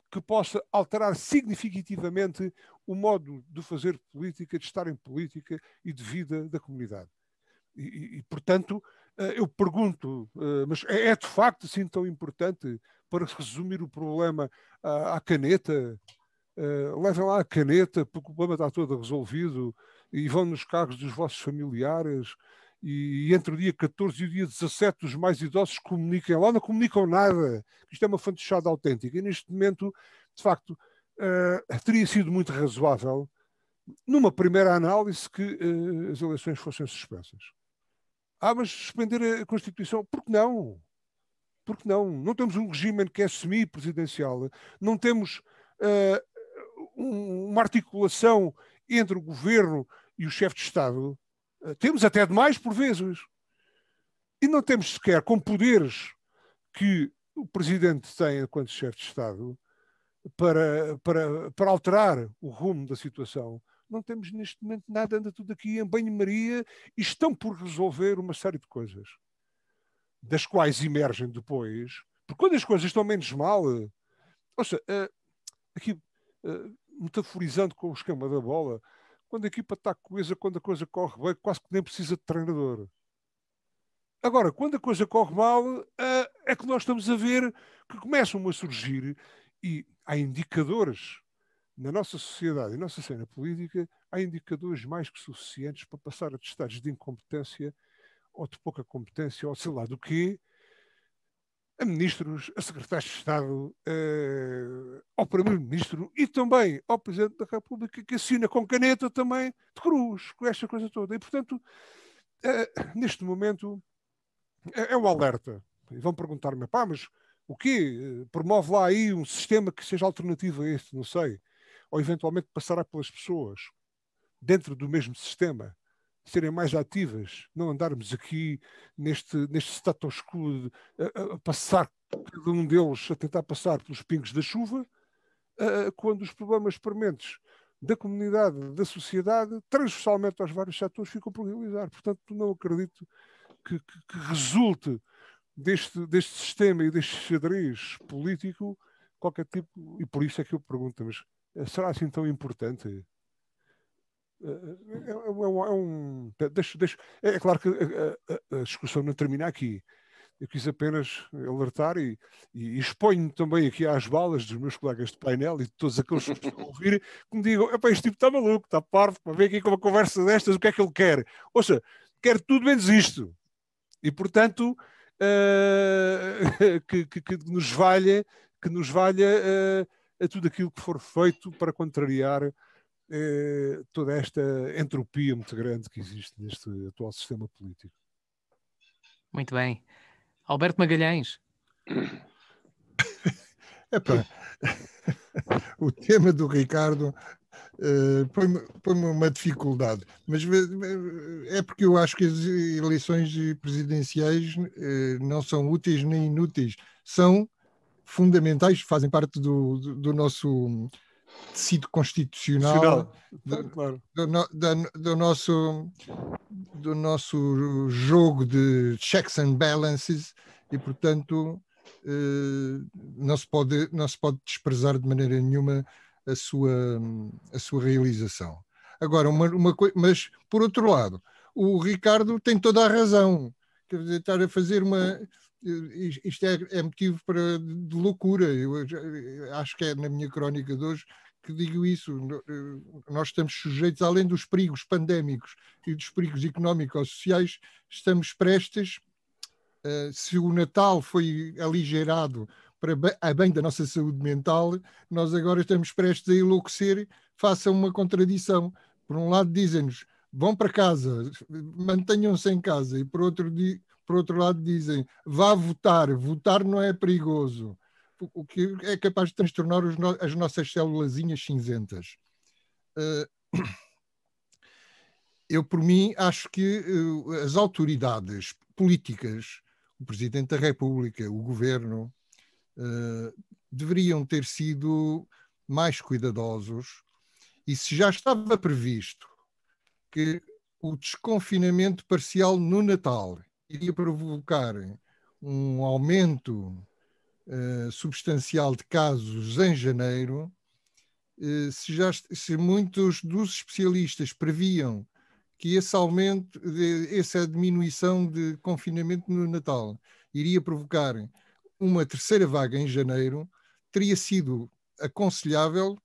que possa alterar significativamente o modo de fazer política, de estar em política e de vida da comunidade. Portanto, eu pergunto, mas é de facto assim tão importante para resumir o problema à caneta? Levem lá a caneta, porque o problema está todo resolvido, e vão nos carros dos vossos familiares, e entre o dia 14 e o dia 17 os mais idosos comuniquem lá, não comunicam nada. Isto é uma fantochada autêntica. E neste momento, de facto, teria sido muito razoável, numa primeira análise, que as eleições fossem suspensas. Mas suspender a Constituição, por que não? Porque não? Não temos um regime que é semi-presidencial, não temos uma articulação entre o governo e o chefe de Estado. Temos até demais por vezes. E não temos sequer, com poderes que o Presidente tem enquanto chefe de Estado, para alterar o rumo da situação. Não temos neste momento nada, anda tudo aqui em banho-maria e estão por resolver uma série de coisas, das quais emergem depois, porque quando as coisas estão menos mal, aqui metaforizando com o esquema da bola, quando a equipa está coesa, quando a coisa corre bem, quase que nem precisa de treinador. Agora, quando a coisa corre mal, é que nós estamos a ver que começam a surgir, e há indicadores na nossa sociedade e na nossa cena política, há indicadores mais que suficientes para passar a estados de incompetência ou de pouca competência, ou sei lá do quê, a ministros, a secretários de Estado, ao Primeiro-Ministro e também ao Presidente da República, que assina com caneta também de cruz, com esta coisa toda. E, portanto, neste momento, é um alerta. E vão perguntar-me, mas o quê? Promove lá aí um sistema que seja alternativo a este, não sei. Ou eventualmente passará pelas pessoas, dentro do mesmo sistema, serem mais ativas, não andarmos aqui neste status quo a passar, cada um deles a tentar passar pelos pingos da chuva, quando os problemas prementes da comunidade, da sociedade, transversalmente aos vários setores, ficam por realizar. Portanto, não acredito que resulte deste sistema e deste xadrez político qualquer tipo, e por isso é que eu pergunto, mas será assim tão importante? É claro que a discussão não termina aqui. Eu quis apenas alertar e exponho-me também aqui às balas dos meus colegas de painel e de todos aqueles que estão a ouvir, que me digam, este tipo está maluco, está parvo, para ver aqui com uma conversa destas, o que é que ele quer? Ouça, quer tudo menos isto. E, portanto, que nos valha que nos valha a tudo aquilo que for feito para contrariar toda esta entropia muito grande que existe neste atual sistema político. Muito bem. Alberto Magalhães. Epá, o tema do Ricardo põe-me uma dificuldade, mas é porque eu acho que as eleições presidenciais não são úteis nem inúteis, são fundamentais, fazem parte do nosso tecido constitucional, do nosso jogo de checks and balances, e portanto não se pode desprezar de maneira nenhuma a sua realização. Agora, mas por outro lado, o Ricardo tem toda a razão. Quer dizer, estar a fazer isto é motivo de loucura. Eu acho que é na minha crónica de hoje que digo isso. Nós estamos sujeitos, além dos perigos pandémicos e dos perigos económico-sociais, estamos prestes, se o Natal foi aligerado a bem da nossa saúde mental, nós agora estamos prestes a enlouquecer face a uma contradição. Por um lado dizem-nos, vão para casa, mantenham-se em casa, e por outro lado dizem, vá votar não é perigoso, o que é capaz de transtornar as nossas célulazinhas cinzentas. Eu, por mim, acho que as autoridades políticas, o Presidente da República, o Governo, deveriam ter sido mais cuidadosos, e se já estava previsto que o desconfinamento parcial no Natal iria provocar um aumento substancial de casos em janeiro, se muitos dos especialistas previam que esse aumento, essa diminuição de confinamento no Natal iria provocar uma terceira vaga em janeiro, teria sido aconselhável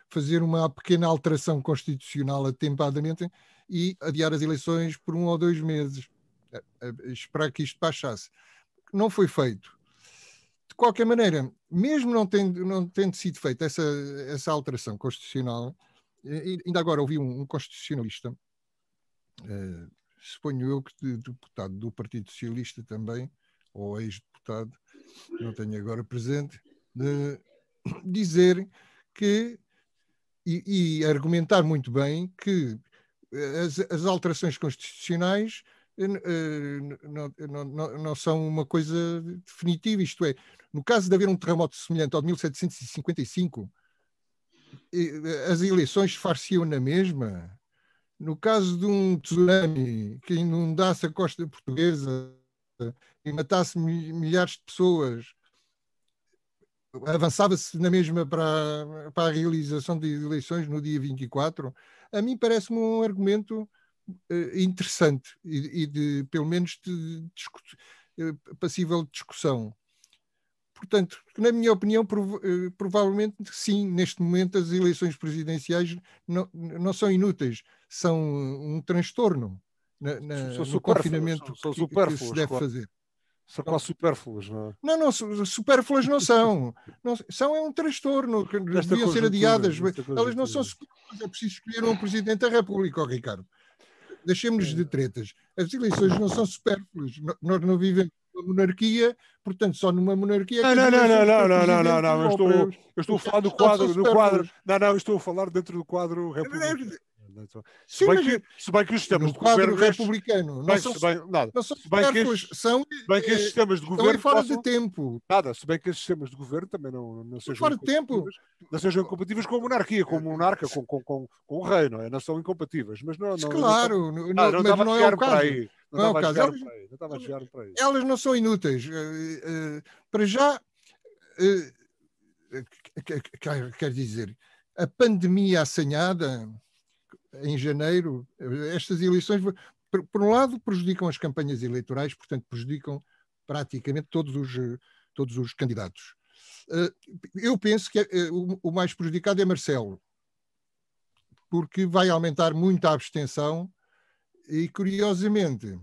fazer uma pequena alteração constitucional atempadamente e adiar as eleições por 1 ou 2 meses, esperar que isto baixasse. Não foi feito. De qualquer maneira, mesmo não tendo sido feita essa alteração constitucional, ainda agora ouvi um constitucionalista, suponho eu que deputado do Partido Socialista também, ou ex-deputado, não tenho agora presente, de dizer que, e argumentar muito bem, que as alterações constitucionais não são uma coisa definitiva, isto é, no caso de haver um terremoto semelhante ao de 1755, as eleições far-se-iam na mesma. No caso de um tsunami que inundasse a costa portuguesa e matasse milhares de pessoas, avançava-se na mesma para a realização de eleições no dia 24. A mim parece-me um argumento interessante e pelo menos passível de discussão. Portanto, na minha opinião, provavelmente sim, neste momento as eleições presidenciais não são inúteis, são um transtorno no confinamento que se deve fazer. São quase supérfluas, não é? Não, supérfluas não são. É um transtorno, que deviam ser adiadas. Elas não são supérfluas, é preciso escolher um Presidente da República, Ricardo. Deixemos-nos de tretas. As eleições não são supérfluas. Nós não vivemos numa monarquia, portanto, só numa monarquia... Não. Eu estou a falar do quadro. Não, estou a falar dentro do quadro republicano. Se bem que os sistemas de governo republicano não são supérfluos, são que esses sistemas de governo fora de tempo. Se bem que esses sistemas de governo também não sejam fora de tempo. Não sejam incompatíveis com a monarquia, com o monarca, com o rei, não é? Não são incompatíveis. Mas não é o caso. Não estava a chegar para aí. Elas não são inúteis. Para já, quer dizer, a pandemia assanhada em janeiro, estas eleições, por um lado, prejudicam as campanhas eleitorais, portanto, prejudicam praticamente todos os candidatos. Eu penso que o mais prejudicado é Marcelo, porque vai aumentar muito a abstenção e, curiosamente,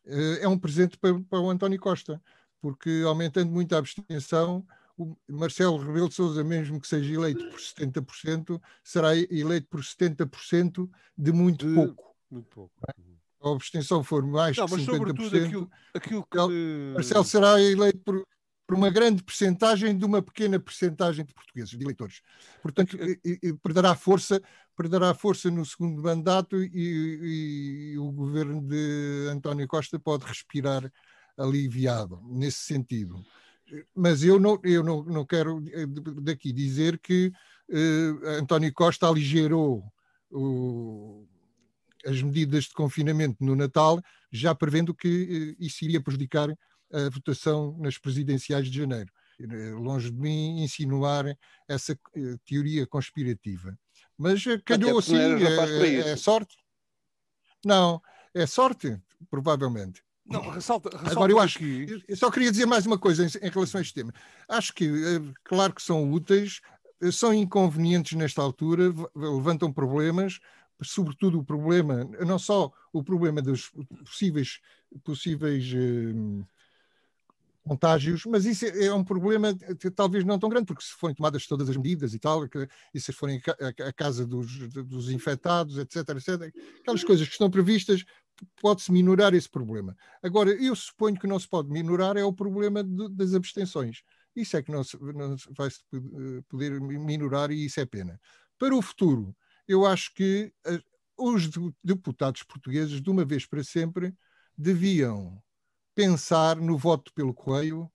é um presente para o António Costa, porque aumentando muito a abstenção, o Marcelo Rebelo de Sousa, mesmo que seja eleito por 70%, será eleito por 70% de muito pouco. Muito pouco. A abstenção for mais que 50%, sobretudo aquilo que Marcelo será eleito por uma grande percentagem de uma pequena percentagem de portugueses, de eleitores. Portanto, perderá força no segundo mandato e o governo de António Costa pode respirar aliviado nesse sentido. Mas eu não quero daqui dizer que António Costa aligerou as medidas de confinamento no Natal, já prevendo que isso iria prejudicar a votação nas presidenciais de janeiro. Longe de mim insinuar essa teoria conspirativa. Mas calhou assim, é sorte? Não, é sorte, provavelmente. Não, ressalta agora eu acho que eu só queria dizer mais uma coisa em relação a este tema. Acho que, claro que são úteis, são inconvenientes nesta altura, levantam problemas, sobretudo o problema, não só o problema dos possíveis contágios, mas isso é um problema talvez não tão grande, porque se forem tomadas todas as medidas e tal, e se forem a casa dos infectados, etc., aquelas coisas que estão previstas, pode-se minorar esse problema. Agora, eu suponho que não se pode minorar é o problema das abstenções. Isso é que não vai se poder minorar e isso é pena. Para o futuro, eu acho que os deputados portugueses, de uma vez para sempre, deviam pensar no voto pelo correio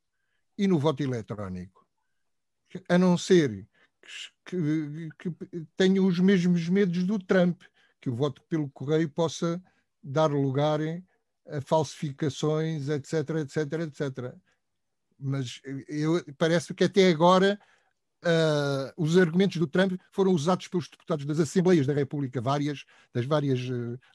e no voto eletrónico. A não ser que tenham os mesmos medos do Trump, que o voto pelo correio possa dar lugar a falsificações, etc. Mas parece que até agora os argumentos do Trump foram usados pelos deputados das Assembleias da República, das várias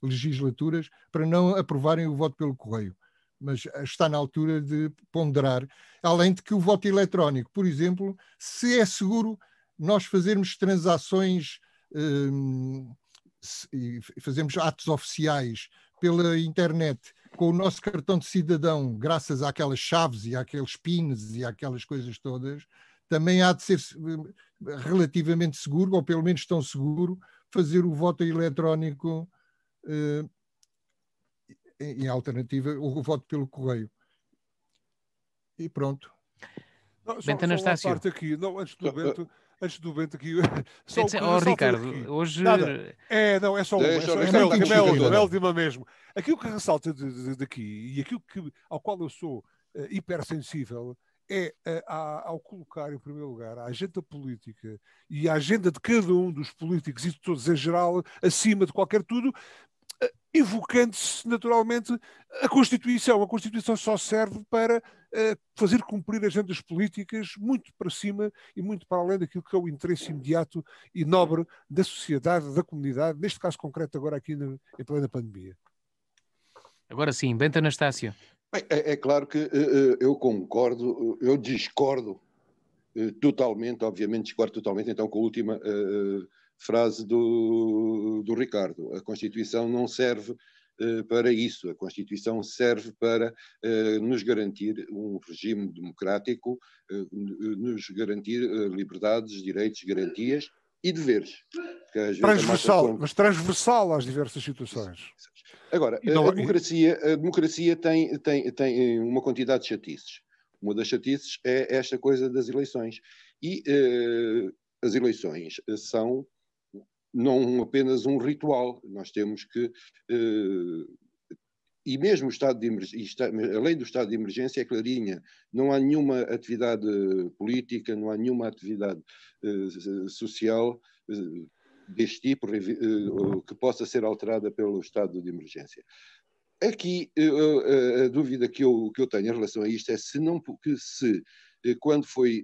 legislaturas, para não aprovarem o voto pelo correio. Mas está na altura de ponderar, além de que o voto eletrónico, por exemplo, se é seguro nós fazermos transações e fazemos atos oficiais pela internet com o nosso cartão de cidadão, graças àquelas chaves e àqueles pins e àquelas coisas todas, também há de ser relativamente seguro, ou pelo menos tão seguro, fazer o voto eletrónico em alternativa, o voto pelo correio. E pronto. Não, só uma parte aqui, não, antes do Bento aqui. Ricardo, aqui. Hoje. Nada. É só uma. É a última mesmo. Aquilo que ressalta daqui e aquilo ao qual eu sou hipersensível é ao colocar em primeiro lugar a agenda política e a agenda de cada um dos políticos e de todos em geral acima de qualquer tudo, evocando-se naturalmente a Constituição. A Constituição só serve para fazer cumprir agendas políticas muito para cima e muito para além daquilo que é o interesse imediato e nobre da sociedade, da comunidade, neste caso concreto agora aqui em plena pandemia. Agora sim, Bento Anastácio. Bem, é claro que eu concordo, eu discordo totalmente, obviamente discordo totalmente então com a última frase do Ricardo. A Constituição não serve para isso. A Constituição serve para nos garantir um regime democrático, nos garantir liberdades, direitos, garantias e deveres. Mas transversal às diversas situações. Agora, a democracia tem uma quantidade de chatices. Uma das chatices é esta coisa das eleições. E as eleições são não apenas um ritual. Nós temos que... e mesmo o estado de emergência, a lei do estado de emergência é clarinha. Não há nenhuma atividade política, não há nenhuma atividade social deste tipo que possa ser alterada pelo estado de emergência. Aqui, a dúvida que eu tenho em relação a isto é se quando foi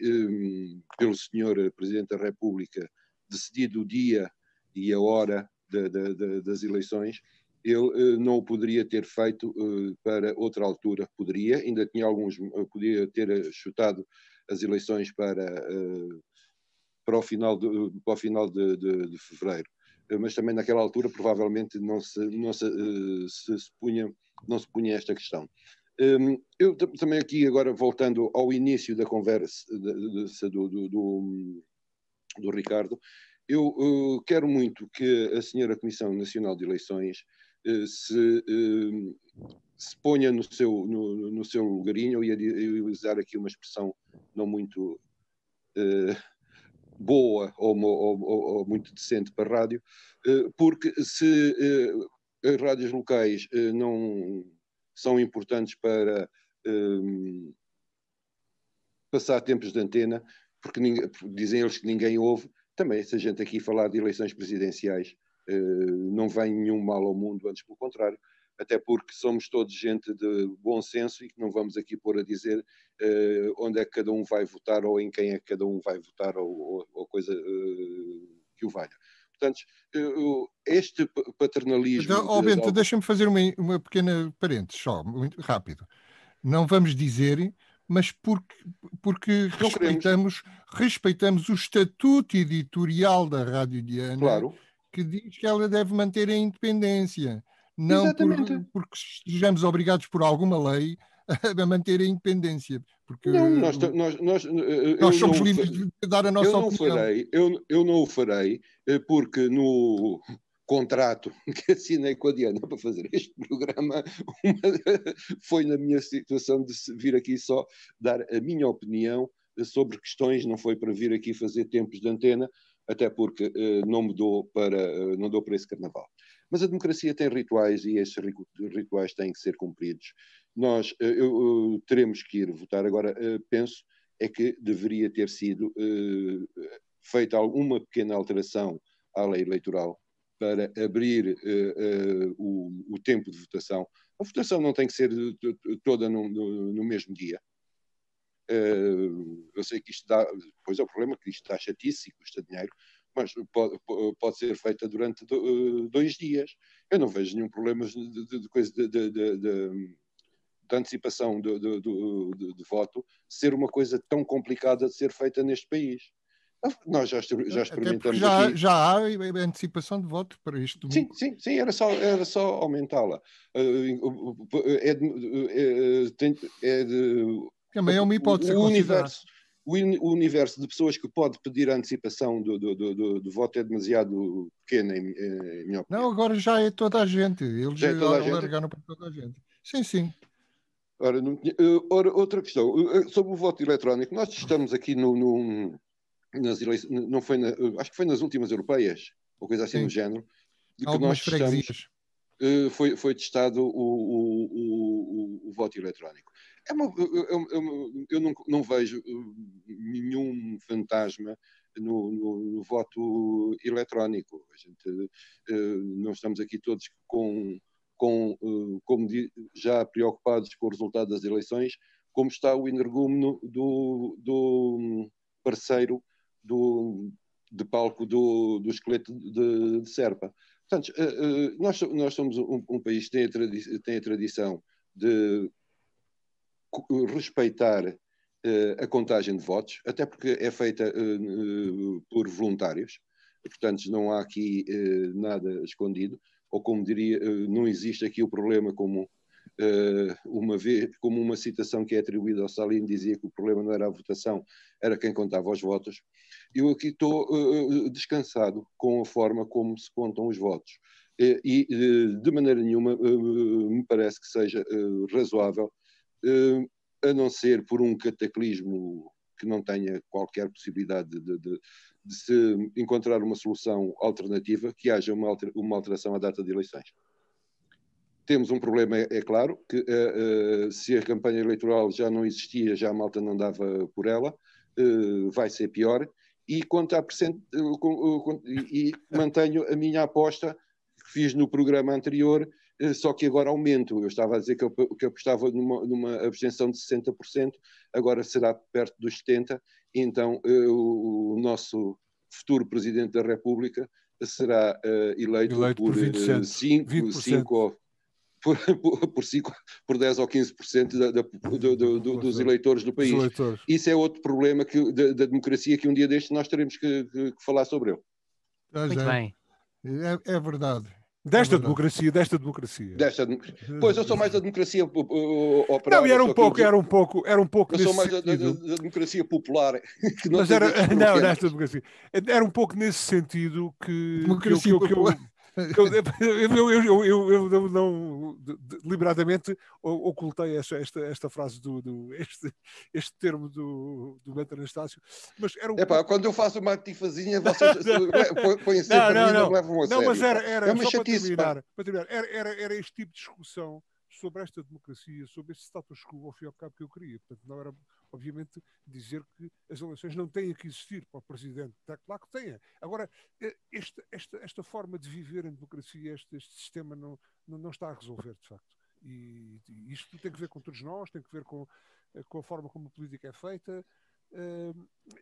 pelo Sr. Presidente da República decidido o dia e a hora das eleições, ele não o poderia ter feito para outra altura. Poderia, ainda tinha podia ter chutado as eleições para o final de fevereiro. Mas também naquela altura provavelmente não se punha esta questão. Eu também aqui, agora voltando ao início da conversa do Ricardo, eu quero muito que a senhora Comissão Nacional de Eleições se ponha no seu lugarinho. Eu ia usar aqui uma expressão não muito boa ou muito decente para a rádio, porque se as rádios locais não são importantes para passar tempos de antena, porque dizem eles que ninguém ouve. Também, se a gente aqui falar de eleições presidenciais, não vem nenhum mal ao mundo, antes pelo contrário, até porque somos todos gente de bom senso e que não vamos aqui pôr a dizer onde é que cada um vai votar ou em quem é que cada um vai votar ou coisa que o valha. Portanto, este paternalismo... Então, Bento, deixa-me fazer uma pequena parênteses, só, muito rápido. Não vamos dizer, mas porque respeitamos o estatuto editorial da Rádio Diana, claro, que diz que ela deve manter a independência. Não porque estejamos obrigados por alguma lei a manter a independência. Porque não, nós somos livres de dar a nossa opinião. Eu não o farei, porque no contrato que assinei com a Diana para fazer este programa foi na minha situação de vir aqui só dar a minha opinião sobre questões, não foi para vir aqui fazer tempos de antena, até porque não dou para esse carnaval. Mas a democracia tem rituais e esses rituais têm que ser cumpridos. Nós teremos que ir votar. Agora, penso é que deveria ter sido feita alguma pequena alteração à lei eleitoral para abrir o tempo de votação. A votação não tem que ser toda no mesmo dia. Eu sei que isto dá... Pois é o problema, que isto dá chatice e custa dinheiro, mas pode ser feita durante 2 dias. Eu não vejo nenhum problema de coisa de antecipação de voto ser uma coisa tão complicada de ser feita neste país. Nós já experimentamos aqui. Já há antecipação de voto para isto. Sim, era só aumentá-la. Também é uma hipótese. O universo de pessoas que pode pedir a antecipação do voto é demasiado pequeno, em minha opinião. Não, agora já é toda a gente. Eles já largaram para toda a gente. Sim. Ora, outra questão. Sobre o voto eletrónico, nós estamos aqui nas eleições, não foi acho que foi nas últimas europeias, ou coisa assim do género, de que nós testamos, foi testado o voto eletrónico. Eu não vejo nenhum fantasma no voto eletrónico. A gente, não estamos aqui todos já preocupados com o resultado das eleições, como está o energúmeno do parceiro de palco do esqueleto de Serpa. Portanto, nós somos um país que tem a tradição de respeitar a contagem de votos, até porque é feita por voluntários, portanto não há aqui nada escondido, ou como diria, não existe aqui o problema como uma citação que é atribuída ao Salino dizia que o problema não era a votação, era quem contava os votos. Eu aqui estou descansado com a forma como se contam os votos. E de maneira nenhuma me parece que seja razoável, a não ser por um cataclismo que não tenha qualquer possibilidade de se encontrar uma solução alternativa, que haja uma alteração à data de eleições. Temos um problema, é claro, que se a campanha eleitoral já não existia, já a malta não dava por ela, vai ser pior. E quanto à mantenho a minha aposta que fiz no programa anterior, só que agora aumento. Eu estava a dizer que eu apostava numa abstenção de 60%, agora será perto dos 70%, então o nosso futuro Presidente da República será eleito por 5 por 10 ou 15% dos eleitores do país. Isso é outro problema da democracia que um dia destes nós teremos que falar sobre ele. Muito bem. É verdade. Desta democracia. Pois, eu sou mais da democracia operária. Não, era um pouco eu nesse sou mais da democracia popular. Que não, nesta democracia. Era um pouco nesse sentido que... Democracia popular. Eu não deliberadamente ocultei esta frase este termo do Bento Anastácio, mas era quando eu faço uma atifazinha, vocês põem sempre não levam a sério. Não, mas era uma só chatice, para terminar, era este tipo de discussão sobre esta democracia, sobre esse status quo, ao fim e ao cabo, que eu queria. Portanto, não era, obviamente, dizer que as eleições não têm que existir para o Presidente. Está claro que têm. Agora, esta forma de viver em democracia, este sistema não está a resolver, de facto. E isto tem que ver com todos nós, tem que ver com a forma como a política é feita.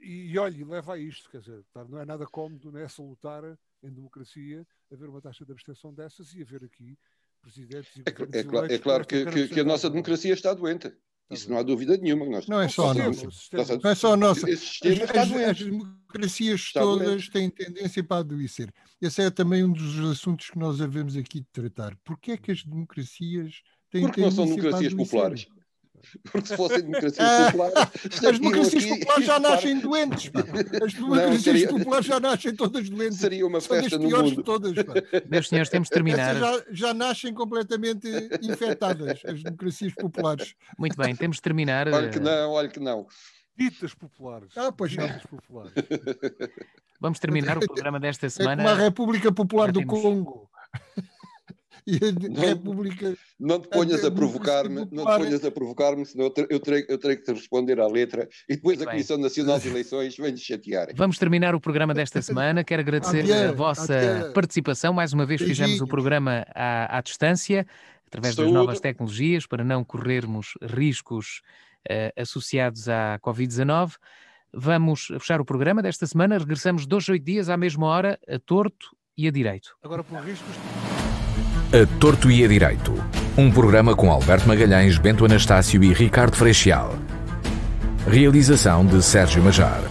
E olhe, leva a isto, quer dizer, não é nada cómodo, não é salutar em democracia haver uma taxa de abstenção dessas e haver aqui presidentes e é claro que a nossa democracia está doente. Isso não há dúvida nenhuma. Não é só a nossa. Não é só a nossa. As democracias todas têm tendência para adoecer. Esse é também um dos assuntos que nós havemos aqui de tratar. Porquê é que as democracias têm tendência para adoecer? Porque não são democracias populares. Porque se fossem democracias populares... As democracias populares já nascem doentes. Pá. As democracias populares já nascem todas doentes. Seria uma festa no mundo. Todas, meus senhores, temos de terminar. Já nascem completamente infectadas, as democracias populares. Muito bem, temos de terminar. Olha que não. Ditas populares. Pois não. Populares. Vamos terminar o programa desta semana. É como a República Popular do Congo. E a República... Não te ponhas a provocar-me, senão eu terei que te responder à letra e depois a Comissão Nacional de Eleições vem-nos chatear. Vamos terminar o programa desta semana. Quero agradecer a vossa participação. Mais uma vez fizemos o programa à distância, através das novas tecnologias, para não corrermos riscos associados à Covid-19. Vamos fechar o programa desta semana. Regressamos 2 a 8 dias à mesma hora, a torto e a direito. Agora, por riscos... A Torto e a Direito. Um programa com Alberto Magalhães, Bento Anastácio e Ricardo Freixial. Realização de Sérgio Majar.